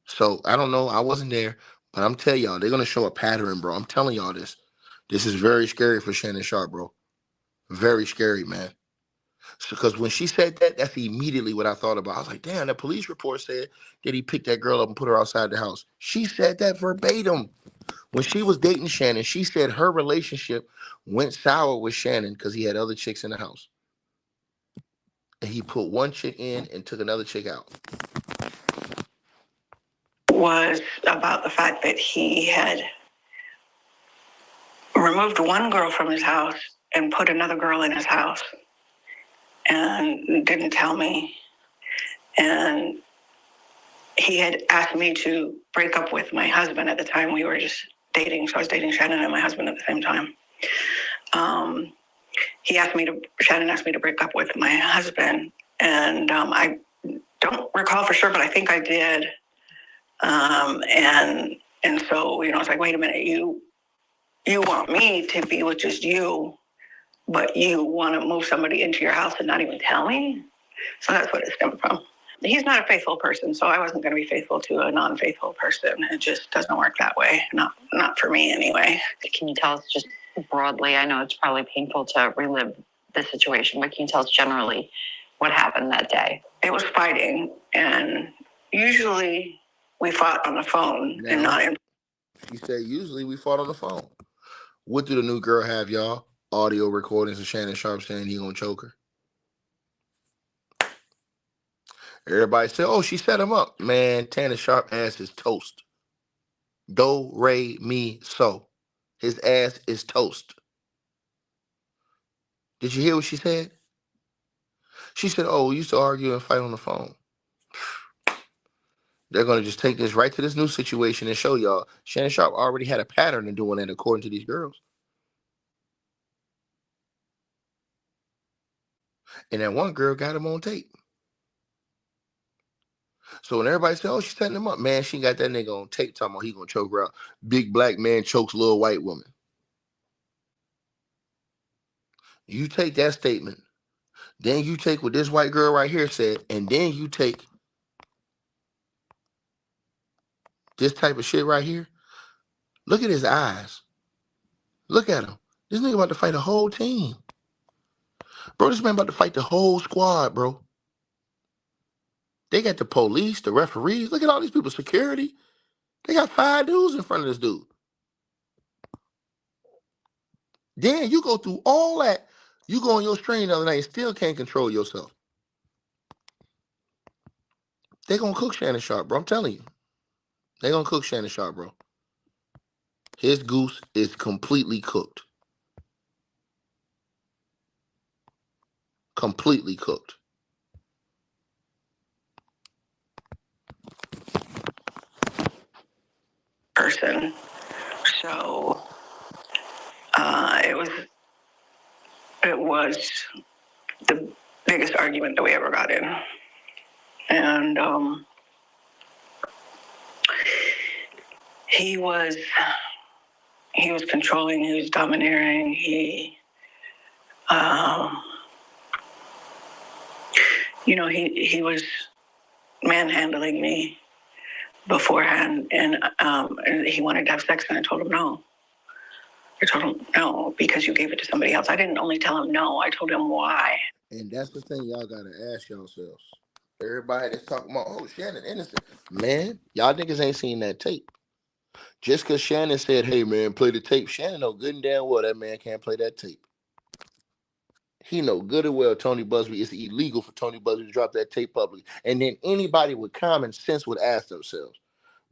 A: so I don't know, I wasn't there, but I'm telling y'all, they're going to show a pattern, bro. I'm telling y'all this. This is very scary for Shannon Sharpe, bro. Very scary, man. Because when she said that, that's immediately what I thought about. I was like, damn, the police report said that he picked that girl up and put her outside the house. She said that verbatim. When she was dating Shannon, she said her relationship went sour with Shannon because he had other chicks in the house. And he put one chick in and took another chick out.
C: Was about the fact that he had removed one girl from his house and put another girl in his house and didn't tell me. And he had asked me to break up with my husband at the time. We were just dating. So I was dating Shannon and my husband at the same time. Shannon asked me to break up with my husband. And I don't recall for sure, but I think I did. And so, it's like, wait a minute, you want me to be with just you, but you want to move somebody into your house and not even tell me? So that's what it stemmed from. He's not a faithful person, so I wasn't going to be faithful to a non-faithful person. It just doesn't work that way. Not for me anyway.
D: Can you tell us just broadly, I know it's probably painful to relive the situation, but can you tell us generally what happened that day?
C: It was fighting, and usually we fought on the phone and not in.
A: She said usually we fought on the phone. What do the new girl have, y'all? Audio recordings of Shannon Sharpe saying he gonna choke her. Everybody said, she set him up. Man, Shannon Sharpe ass is toast. Do, re, mi, so. His ass is toast. Did you hear what she said? She said, we used to argue and fight on the phone. They're going to just take this right to this new situation and show y'all Shannon Sharpe already had a pattern in doing that according to these girls. And that one girl got him on tape. So when everybody say, oh, she's setting him up, man, she got that nigga on tape talking about he gonna choke her out. Big black man chokes little white woman. You take that statement, then you take what this white girl right here said, and then you take this type of shit right here. Look at his eyes. Look at him. This nigga about to fight a whole team. Bro, this man about to fight the whole squad, bro. They got the police, the referees. Look at all these people, security. They got 5 dudes in front of this dude. Then you go through all that. You go on your stream the other night and still can't control yourself. They gonna cook Shannon Sharpe, bro. I'm telling you. They gonna cook Shannon Sharpe, bro. His goose is completely cooked. Completely cooked.
C: Person. So it was the biggest argument that we ever got in. And he was controlling, he was domineering, he was manhandling me beforehand, and he wanted to have sex, and I told him no. I told him no because you gave it to somebody else. I didn't only tell him no, I told him why.
A: And that's the thing y'all gotta ask yourselves. Everybody that's talking about, oh, Shannon innocent. Man, y'all niggas ain't seen that tape. Just because Shannon said, hey, man, play the tape, Shannon know good and damn well that man can't play that tape. He know good and well Tony Busby, it's illegal for Tony Busby to drop that tape publicly. And then anybody with common sense would ask themselves,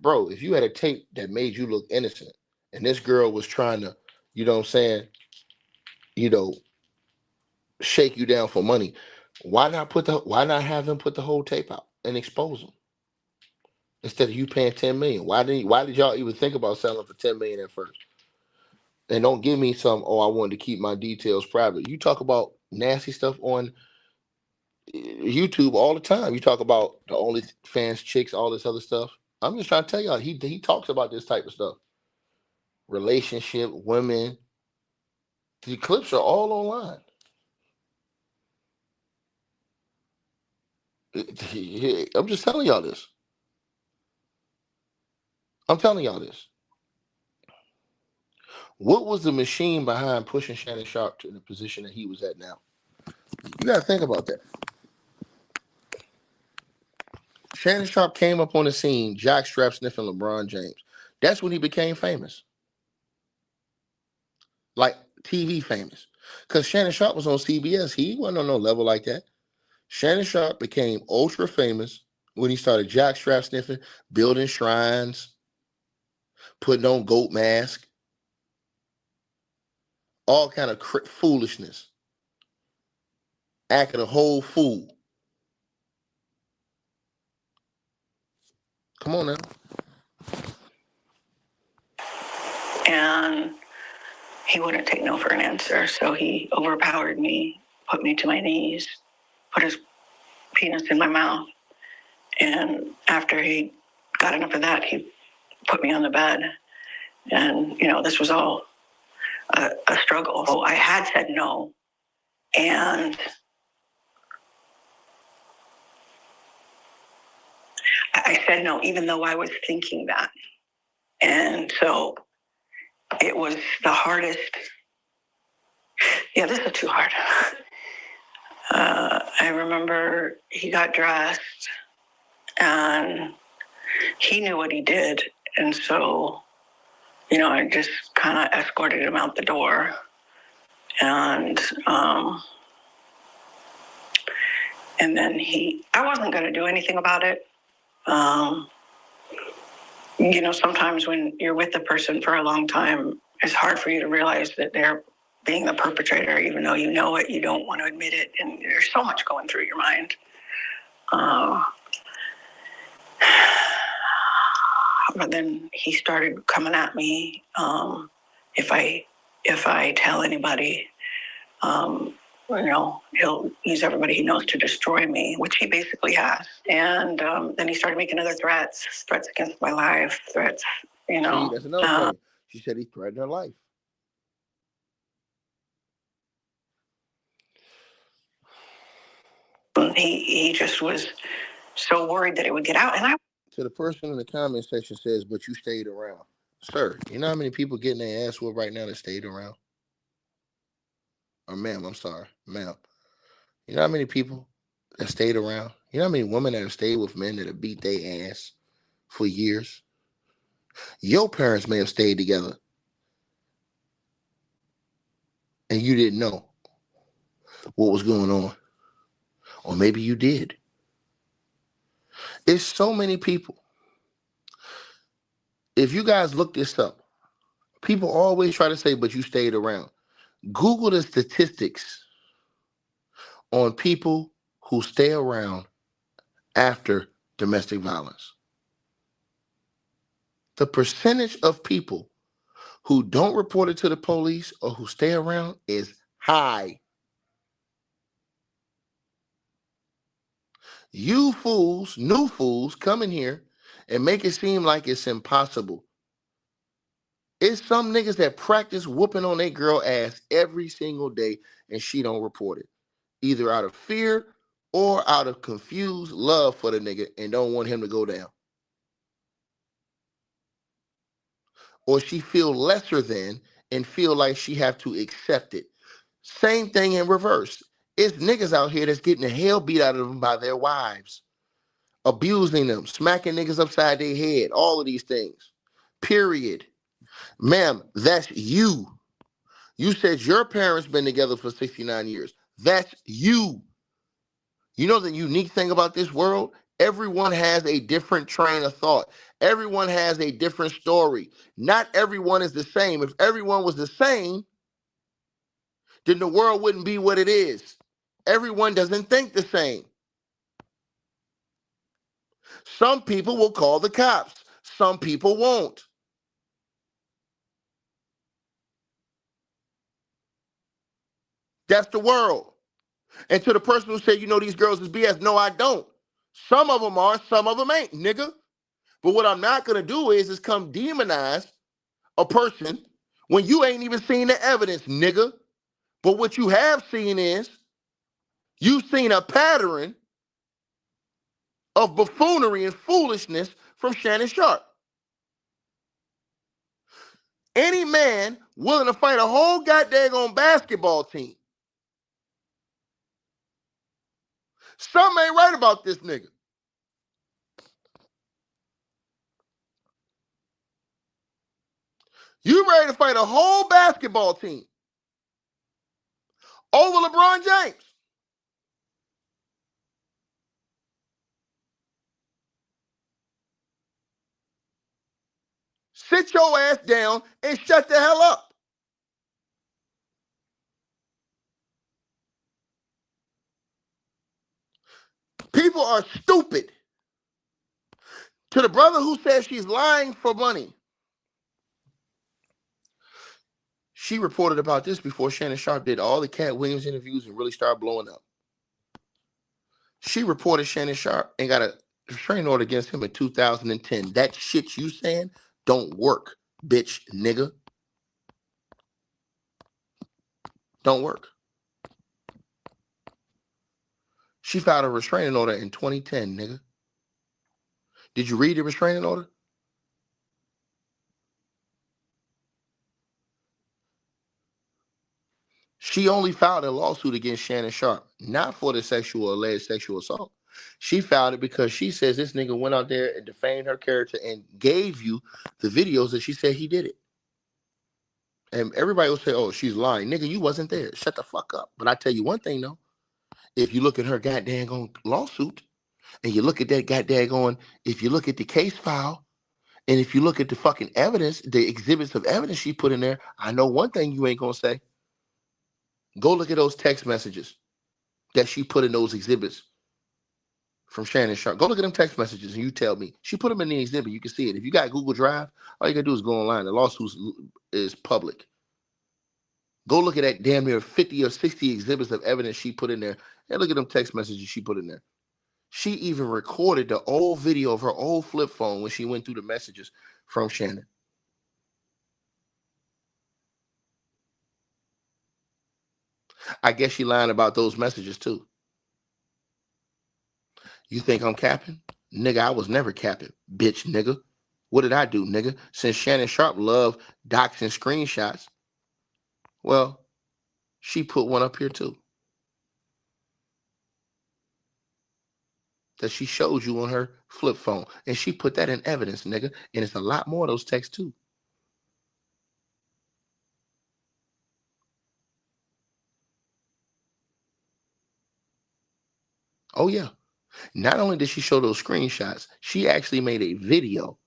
A: bro, if you had a tape that made you look innocent and this girl was trying to, you know what I'm saying, shake you down for money, why not have them put the whole tape out and expose them instead of you paying $10 million? Why did y'all even think about selling for $10 million at first? And don't give me some, oh, I wanted to keep my details private. You talk about nasty stuff on YouTube all the time. You talk about the OnlyFans chicks, all this other stuff. I'm just trying to tell y'all, he talks about this type of stuff. Relationship, women. The clips are all online. I'm just telling y'all this. What was the machine behind pushing Shannon Sharpe to the position that he was at now? You got to think about that. Shannon Sharpe came up on the scene, jockstrap sniffing LeBron James. That's when he became famous. Like TV famous. Because Shannon Sharpe was on CBS. He wasn't on no level like that. Shannon Sharpe became ultra famous when he started jockstrap sniffing, building shrines, putting on goat mask, all kind of foolishness, acting a whole fool. Come on now.
C: And he wouldn't take no for an answer, so he overpowered me, put me to my knees, put his penis in my mouth, and after he got enough of that, he put me on the bed. And, this was all a struggle. So I had said no, and I said no, even though I was thinking that. And so it was the hardest. Yeah, this is too hard. I remember he got dressed and he knew what he did. And so, I just kind of escorted him out the door. And then I wasn't going to do anything about it. Sometimes when you're with the person for a long time, it's hard for you to realize that they're being the perpetrator, even though you know it, you don't want to admit it, and there's so much going through your mind. But then he started coming at me. If I tell anybody, he'll use everybody he knows to destroy me, which he basically has. And then he started making other threats against my life, threats,
A: See, that's another thing. She said he threatened her life.
C: He just was so worried that it would get out. And
A: to the person in the comment section says, but you stayed around. Sir, you know how many people getting their ass whooped right now that stayed around? Or ma'am, I'm sorry, ma'am. You know how many people that stayed around? You know how many women that have stayed with men that have beat their ass for years? Your parents may have stayed together and you didn't know what was going on. Or maybe you did. It's so many people. If you guys look this up, people always try to say, but you stayed around. Google the statistics on people who stay around after domestic violence. The percentage of people who don't report it to the police or who stay around is high. You fools, new fools, come in here and make it seem like it's impossible. It's some niggas that practice whooping on their girl ass every single day and she don't report it. Either out of fear or out of confused love for the nigga and don't want him to go down. Or she feel lesser than and feel like she have to accept it. Same thing in reverse. It's niggas out here that's getting the hell beat out of them by their wives. Abusing them, smacking niggas upside their head, all of these things. Period. Ma'am, that's you. You said your parents been together for 69 years. That's you. You know the unique thing about this world? Everyone has a different train of thought. Everyone has a different story. Not everyone is the same. If everyone was the same, then the world wouldn't be what it is. Everyone doesn't think the same. Some people will call the cops. Some people won't. That's the world. And to the person who said, you know, these girls is BS, no, I don't. Some of them are, some of them ain't, nigga. But what I'm not going to do is come demonize a person when you ain't even seen the evidence, nigga. But what you have seen is you've seen a pattern of buffoonery and foolishness from Shannon Sharpe. Any man willing to fight a whole goddamn basketball team. Something ain't right about this nigga. You ready to fight a whole basketball team over LeBron James? Sit your ass down and shut the hell up. People are stupid. To the brother who says she's lying for money. She reported about this before Shannon Sharpe did all the Cat Williams interviews and really started blowing up. She reported Shannon Sharpe and got a restraining order against him in 2010. That shit you saying don't work, bitch, nigga. Don't work. She filed a restraining order in 2010, nigga. Did you read the restraining order? She only filed a lawsuit against Shannon Sharpe, not for the alleged sexual assault. She filed it because she says this nigga went out there and defamed her character and gave you the videos that she said he did it. And everybody will say, oh, she's lying. Nigga, you wasn't there. Shut the fuck up. But I tell you one thing, though. If you look at her goddamn lawsuit, and you look at that goddamn, if you look at the case file, and if you look at the fucking evidence, the exhibits of evidence she put in there, I know one thing you ain't gonna say. Go look at those text messages that she put in those exhibits from Shannon Sharpe. Go look at them text messages and you tell me. She put them in the exhibit. You can see it. If you got Google Drive, all you gotta do is go online. The lawsuit is public. Go look at that damn near 50 or 60 exhibits of evidence she put in there. And look at them text messages she put in there. She even recorded the old video of her old flip phone when she went through the messages from Shannon. I guess she lying about those messages too. You think I'm capping? Nigga, I was never capping, bitch nigga. What did I do, nigga? Since Shannon Sharpe loved doxing screenshots, well, she put one up here too. That she showed you on her flip phone. And she put that in evidence, nigga. And it's a lot more of those texts too. Oh yeah. Not only did she show those screenshots, she actually made a video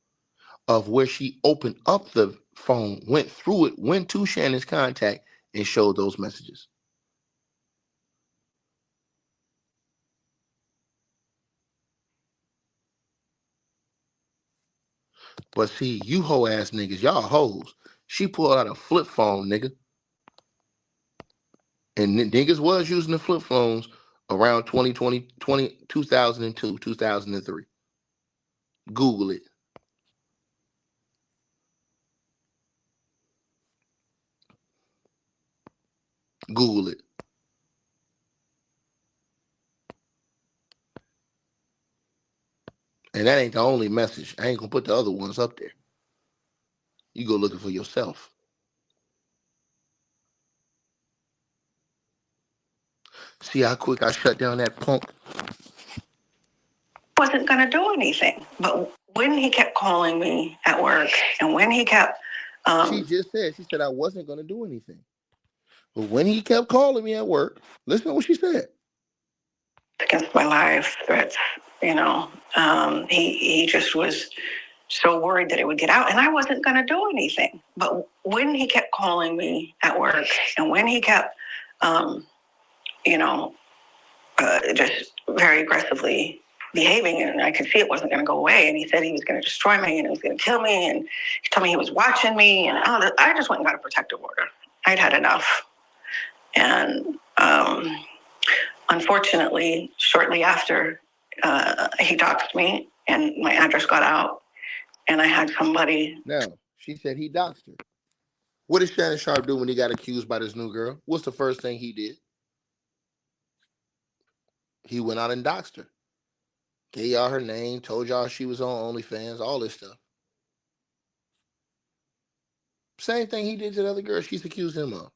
A: of where she opened up the phone, went through it, went to Shannon's contact, and showed those messages. But see, you hoe ass niggas, y'all hoes. She pulled out a flip phone, nigga. And niggas was using the flip phones around 2002, 2003. Google it. Google it. And that ain't the only message. I ain't gonna put the other ones up there. You go looking for yourself. See how quick I shut down that punk?
C: Wasn't going to do anything. But when he kept calling me at work and when he kept...
A: she said I wasn't going to do anything. But when he kept calling me at work, listen to what she said.
C: Against my life, threats, you know. He just was so worried that it would get out, and I wasn't going to do anything. But when he kept calling me at work and when he kept, just very aggressively behaving, and I could see it wasn't going to go away, and he said he was going to destroy me and he was going to kill me, and he told me he was watching me, and I just went and got a protective order. I'd had enough. And unfortunately, shortly after, he doxed me and my address got out, and I had somebody...
A: Now, she said he doxed her. What did Shannon Sharpe do when he got accused by this new girl? What's the first thing he did? He went out and doxed her. Gave y'all her name, told y'all she was on OnlyFans, all this stuff. Same thing he did to the other girl she's accused him of.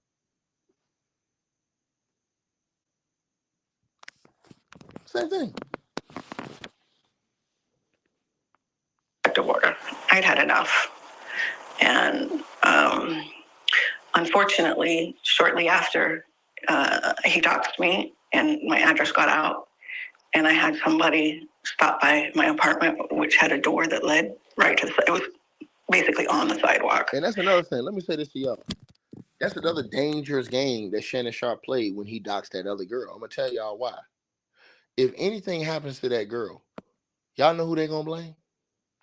A: Same thing.
C: Order. I'd had enough. And unfortunately, shortly after, he doxed me and my address got out, and I had somebody stop by my apartment, which had a door that led right to the side. It was basically on the sidewalk.
A: And that's another thing. Let me say this to y'all. That's another dangerous game that Shannon Sharpe played when he doxed that other girl. I'm going to tell y'all why. If anything happens to that girl, y'all know who they're going to blame?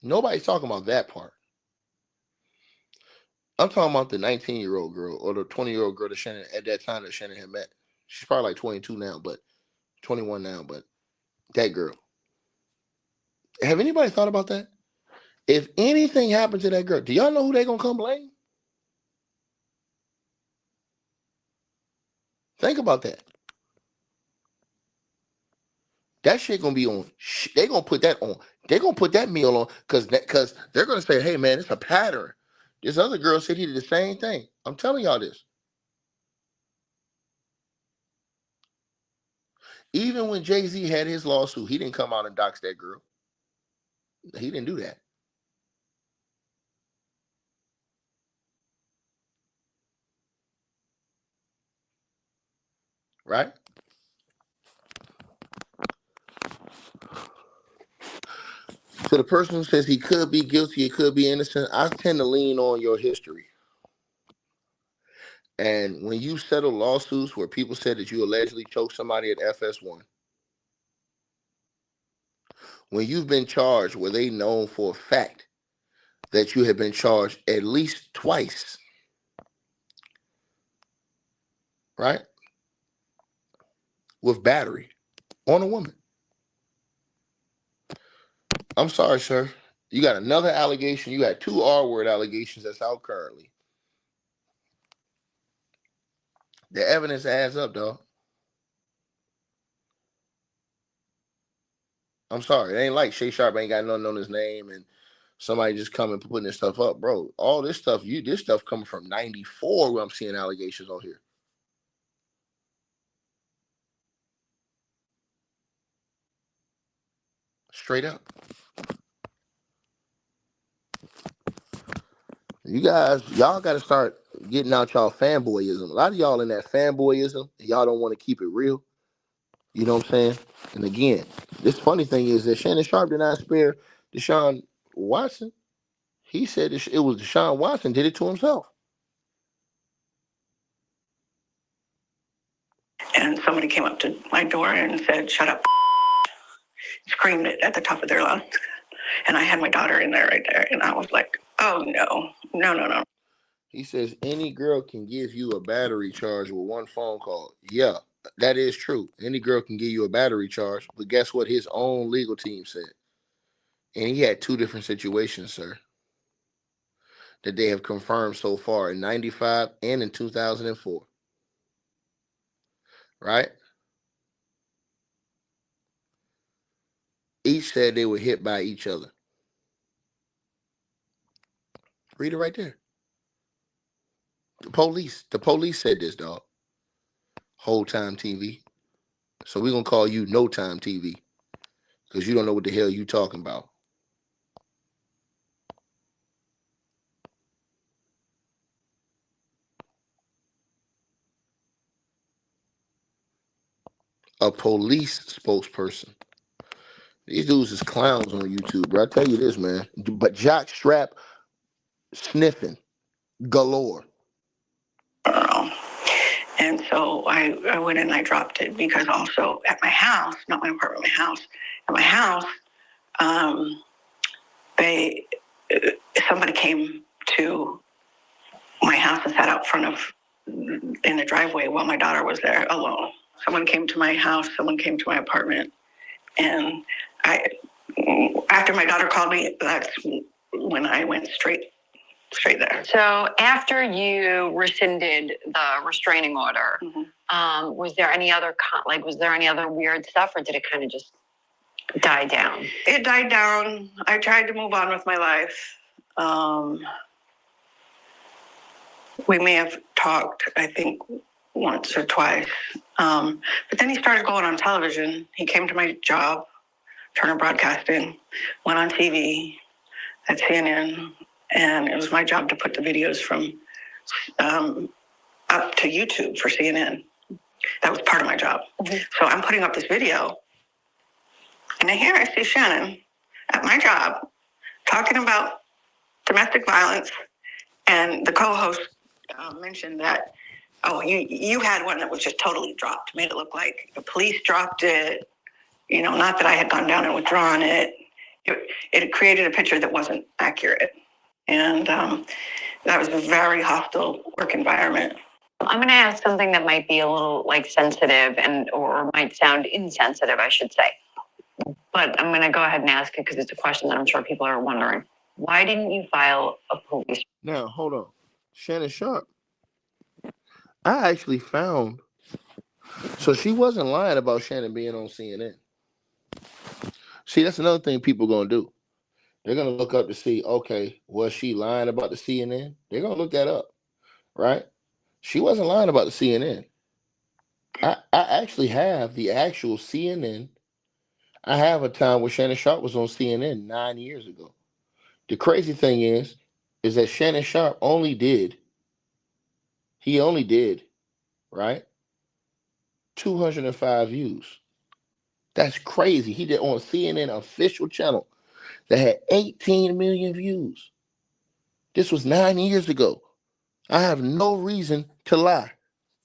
A: Nobody's talking about that part. I'm talking about the 19-year-old girl or the 20-year-old girl that Shannon, at that time that Shannon had met. She's probably like 22 now, but 21 now, but that girl. Have anybody thought about that? If anything happened to that girl, do y'all know who they're going to come blame? Think about that. That shit gonna be on. They gonna put that on. They gonna put that meal on because they're gonna say, "Hey man, it's a pattern." This other girl said he did the same thing. I'm telling y'all this. Even when Jay-Z had his lawsuit, he didn't come out and dox that girl. He didn't do that. Right? So the person who says he could be guilty, he could be innocent, I tend to lean on your history. And when you settle lawsuits where people said that you allegedly choked somebody at FS1, when you've been charged where they know for a fact that you have been charged at least twice right? With battery on a woman. I'm sorry, sir. You got another allegation. You got 2 R-word allegations that's out currently. The evidence adds up, dog. I'm sorry. It ain't like Sharpe ain't got nothing on his name and somebody just coming putting this stuff up, bro. All this stuff, this stuff coming from 94 where I'm seeing allegations on here. Straight up. You guys, y'all got to start getting out y'all fanboyism. A lot of y'all in that fanboyism, and y'all don't want to keep it real. You know what I'm saying? And again, this funny thing is that Shannon Sharpe did not spare Deshaun Watson. He said it was Deshaun Watson did it to himself.
C: And somebody came up to my door and said, "Shut up," screamed it at the top of their lungs. And I had my daughter in there right there. And I was like, oh, no.
A: He says, any girl can give you a battery charge with one phone call. Yeah, that is true. Any girl can give you a battery charge. But guess what his own legal team said? And he had 2 different situations, sir, that they have confirmed so far in 95 and in 2004. Right? Each said they were hit by each other. Read it right there. The police said this, dog. Whole Time TV. So we're going to call you No Time TV because you don't know what the hell you talking about. A police spokesperson. These dudes is clowns on YouTube, bro. I tell you this, man. But jock strap sniffing galore.
C: And so I went and I dropped it because also at my house, not my apartment, my house, at my house, somebody came to my house and sat out front of in the driveway while my daughter was there alone. Someone came to my house, someone came to my apartment, and after my daughter called me, that's when I went straight there.
D: So after you rescinded the restraining order, was there any other weird stuff, or did it kind of just die down?
C: It died down. I tried to move on with my life. We may have talked, I think, once or twice. But then he started going on television. He came to my job, Turner Broadcasting, went on TV at CNN, and it was my job to put the videos from up to YouTube for CNN. That was part of my job. So I'm putting up this video, and here I see Shannon at my job talking about domestic violence, and the co-host mentioned that, you had one that was just totally dropped, made it look like the police dropped it, not that I had gone down and withdrawn it. It created a picture that wasn't accurate. And that was a very hostile work environment.
D: I'm going to ask something that might be a little sensitive or might sound insensitive, I should say. But I'm going to go ahead and ask it because it's a question that I'm sure people are wondering. Why didn't you file a police?
A: Now, hold on. Shannon Sharpe. I actually found. So she wasn't lying about Shannon being on CNN. See, that's another thing people going to do. They're going to look up to see, okay, was she lying about the CNN? They're going to look that up, right? She wasn't lying about the CNN. I actually have the actual CNN. I have a time where Shannon Sharpe was on CNN 9 years ago. The crazy thing is that Shannon Sharpe only did, right, 205 views. That's crazy. He did on CNN official channel that had 18 million views. This was 9 years ago. I have no reason to lie,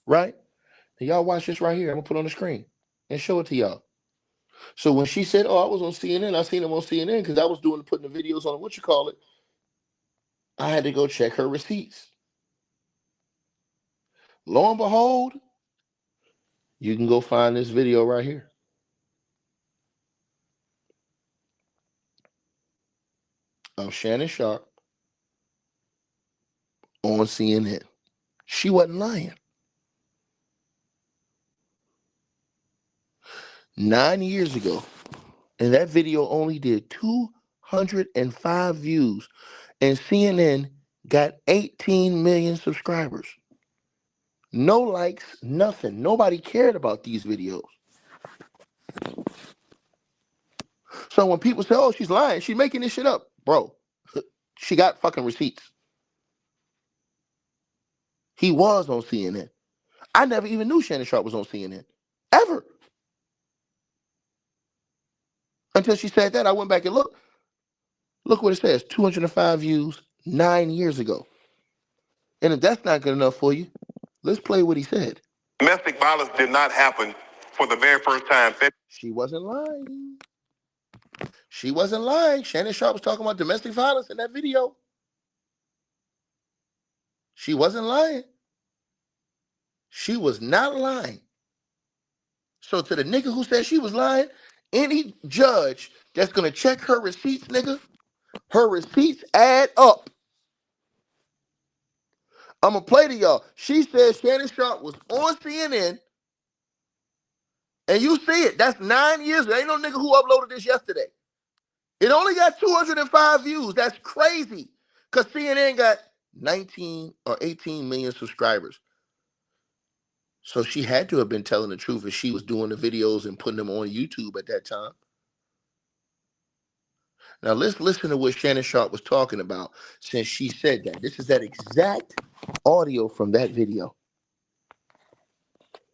A: right? And y'all watch this right here. I'm going to put it on the screen and show it to y'all. So when she said, I was on CNN, I seen him on CNN because I was putting the videos on I had to go check her receipts. Lo and behold, You can go find this video right here. Of Shannon Sharpe on CNN. She wasn't lying. 9 years ago, and that video only did 205 views, and CNN got 18 million subscribers. No likes, nothing. Nobody cared about these videos. So when people say, oh, she's lying, she's making this shit up, bro, she got fucking receipts. He was on CNN. I never even knew Shannon Sharpe was on CNN. Ever. Until she said that, I went back and looked. Look what it says, 205 views 9 years ago. And if that's not good enough for you, let's play what he said.
F: Domestic violence did not happen for the very first time.
A: She wasn't lying. She wasn't lying. Shannon Sharpe was talking about domestic violence in that video. She wasn't lying. She was not lying. So to the nigga who said she was lying, any judge that's going to check her receipts, nigga, her receipts add up. I'm going to play to y'all. She said Shannon Sharpe was on CNN, and you see it. That's 9 years. There ain't no nigga who uploaded this yesterday. It only got 205 views. That's crazy. Because CNN got 19 or 18 million subscribers. So she had to have been telling the truth if she was doing the videos and putting them on YouTube at that time. Now let's listen to what Shannon Sharpe was talking about since she said that. This is that exact audio from that video.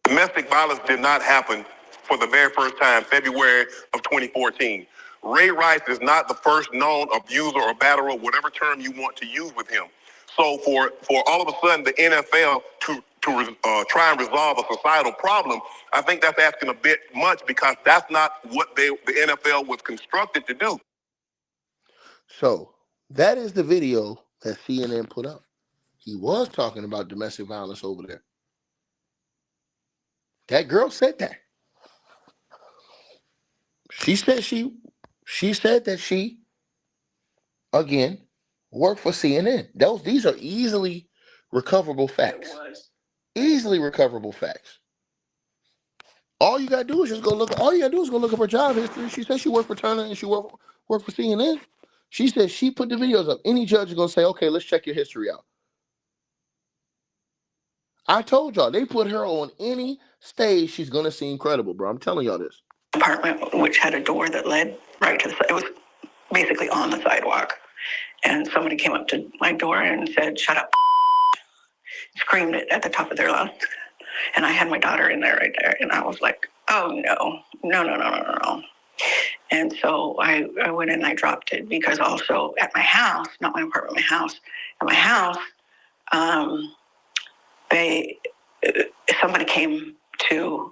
F: Domestic violence did not happen for the very first time, February of 2014. Ray Rice is not the first known abuser or batterer, whatever term you want to use with him. So for all of a sudden the NFL to try and resolve a societal problem, I think that's asking a bit much because that's not what the NFL was constructed to do.
A: So that is the video that CNN put up. He was talking about domestic violence over there. That girl said that. She said that she, again, worked for CNN. These are easily recoverable facts. Easily recoverable facts. All you gotta do is just go look. All you gotta do is go look up her job history. She said she worked for Turner and she worked for CNN. She said she put the videos up. Any judge is gonna say, okay, let's check your history out. I told y'all, they put her on any stage, she's gonna seem credible, bro. I'm telling y'all this.
C: Apartment, which had a door that led right to the side. It was basically on the sidewalk. And somebody came up to my door and said, shut up. Screamed it at the top of their lungs. And I had my daughter in there right there. And I was like, oh, no. And so I went in and I dropped it because also at my house, not my apartment, my house, at my house, somebody came to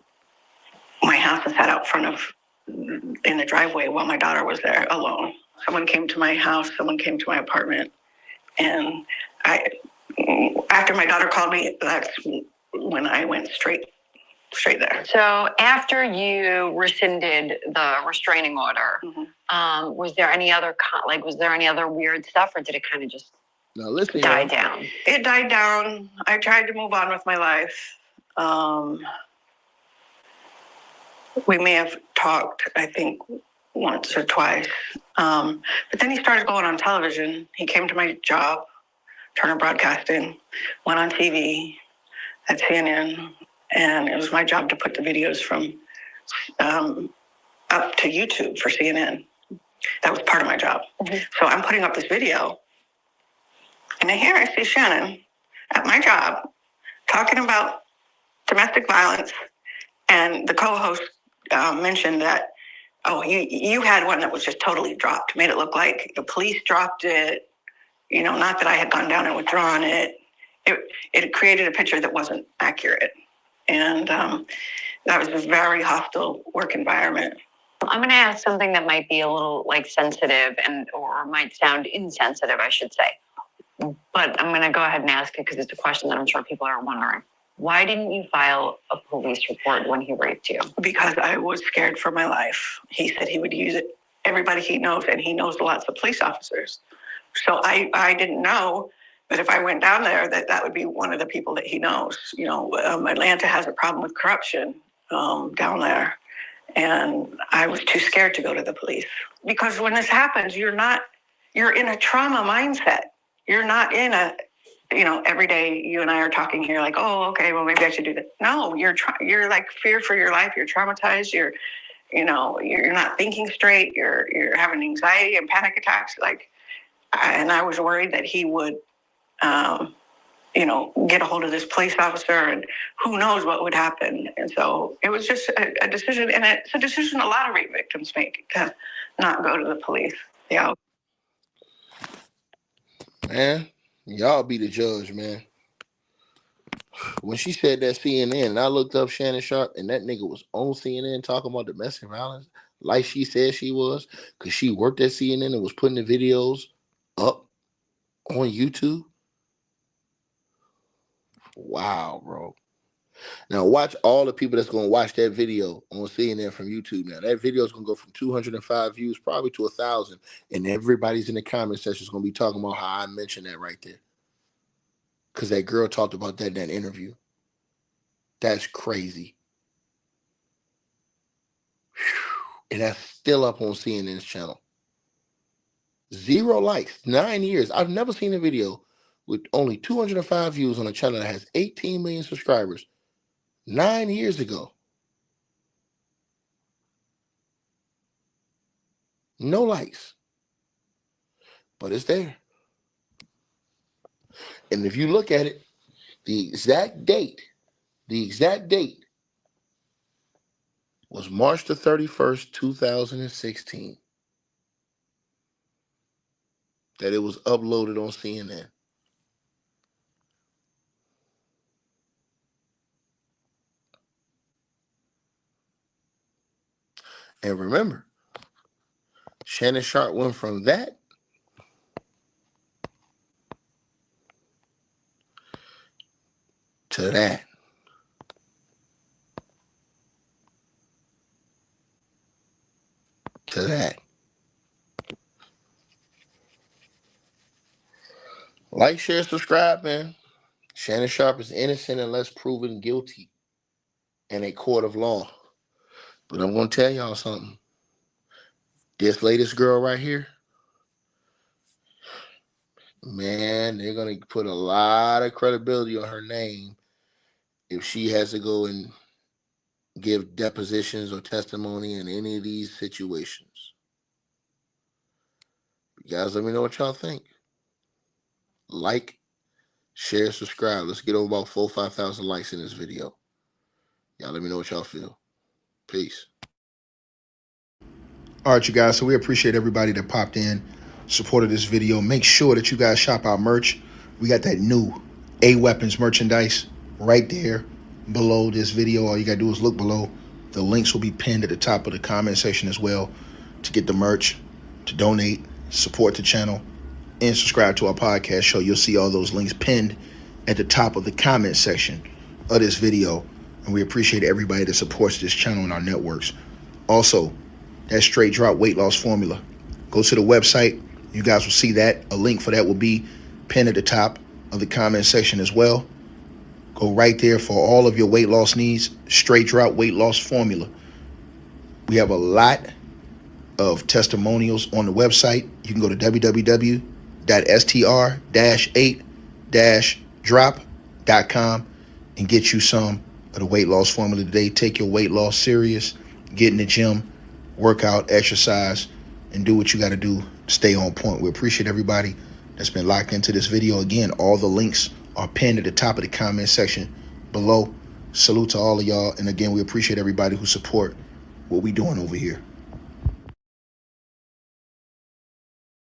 C: my house and sat out front of in the driveway while my daughter was there alone. Someone came to my house, someone came to my apartment, and after my daughter called me, that's when I went straight there.
D: So after you rescinded the restraining order, was there any other weird stuff, or did it kind of just die down?
C: It died down. I tried to move on with my life. We may have talked, I think, once or twice. But then he started going on television. He came to my job, Turner Broadcasting, went on TV at CNN, and it was my job to put the videos from up to YouTube for CNN. That was part of my job. So I'm putting up this video, and then here I see Shannon at my job talking about domestic violence, and the co-host mentioned that, oh, you had one that was just totally dropped, made it look like the police dropped it, not that I had gone down and withdrawn it. It created a picture that wasn't accurate. And that was a very hostile work environment.
D: I'm going to ask something that might be a little sensitive or might sound insensitive, I should say. But I'm going to go ahead and ask it because it's a question that I'm sure people are wondering. Why didn't you file a police report when he raped you?
C: Because I was scared for my life. He said he would use it. Everybody he knows, and he knows lots of police officers. So I didn't know, but if I went down there, that would be one of the people that he knows. You know, Atlanta has a problem with corruption down there. And I was too scared to go to the police. Because when this happens, you're in a trauma mindset. You're not in a, every day you and I are talking here like, oh, okay, well, maybe I should do that. No, you're like feared for your life. You're traumatized. You're not thinking straight. You're having anxiety and panic attacks. And I was worried that he would, get a hold of this police officer, and who knows what would happen. And so it was just a decision, and it's a decision a lot of rape victims make, to not go to the police. Yeah.
A: Man, y'all be the judge, man. When she said that CNN, and I looked up Shannon Sharpe, and that nigga was on CNN talking about domestic violence like she said she was, because she worked at CNN and was putting the videos up on YouTube. Wow, bro. Now watch all the people that's going to watch that video on CNN from YouTube. Now that video is going to go from 205 views probably to 1,000, and everybody's in the comment section is going to be talking about how I mentioned that right there, because that girl talked about that in that interview. That's crazy. And that's still up on CNN's channel. 0 likes, 9 years. I've never seen a video with only 205 views on a channel that has 18 million subscribers 9 years ago. No likes. But it's there. And if you look at it, the exact date was March the 31st, 2016. That it was uploaded on CNN. And remember, Shannon Sharpe went from that to that. To that. Like, share, subscribe, man. Shannon Sharpe is innocent unless proven guilty in a court of law. But I'm going to tell y'all something. This latest girl right here, man, they're going to put a lot of credibility on her name if she has to go and give depositions or testimony in any of these situations. You guys let me know what y'all think. Like, share, subscribe. Let's get over about 4,000 or 5,000 likes in this video. Y'all let me know what y'all feel. Peace. All right, you guys. So we appreciate everybody that popped in, supported this video. Make sure that you guys shop our merch. We got that new A-Weapons merchandise right there below this video. All you got to do is look below. The links will be pinned at the top of the comment section as well to get the merch, to donate, support the channel, and subscribe to our podcast show. You'll see all those links pinned at the top of the comment section of this video. And we appreciate everybody that supports this channel and our networks. Also, that straight drop weight loss formula. Go to the website. You guys will see that. A link for that will be pinned at the top of the comment section as well. Go right there for all of your weight loss needs. Straight drop weight loss formula. We have a lot of testimonials on the website. You can go to www.str-8-drop.com and get you some of the weight loss formula today. Take your weight loss serious. Get in the gym, work out, exercise, and do what you got to do. Stay on point. We appreciate everybody that's been locked into this video. Again, all the links are pinned at the top of the comment section below. Salute to all of y'all. And again, we appreciate everybody who support what we doing over here.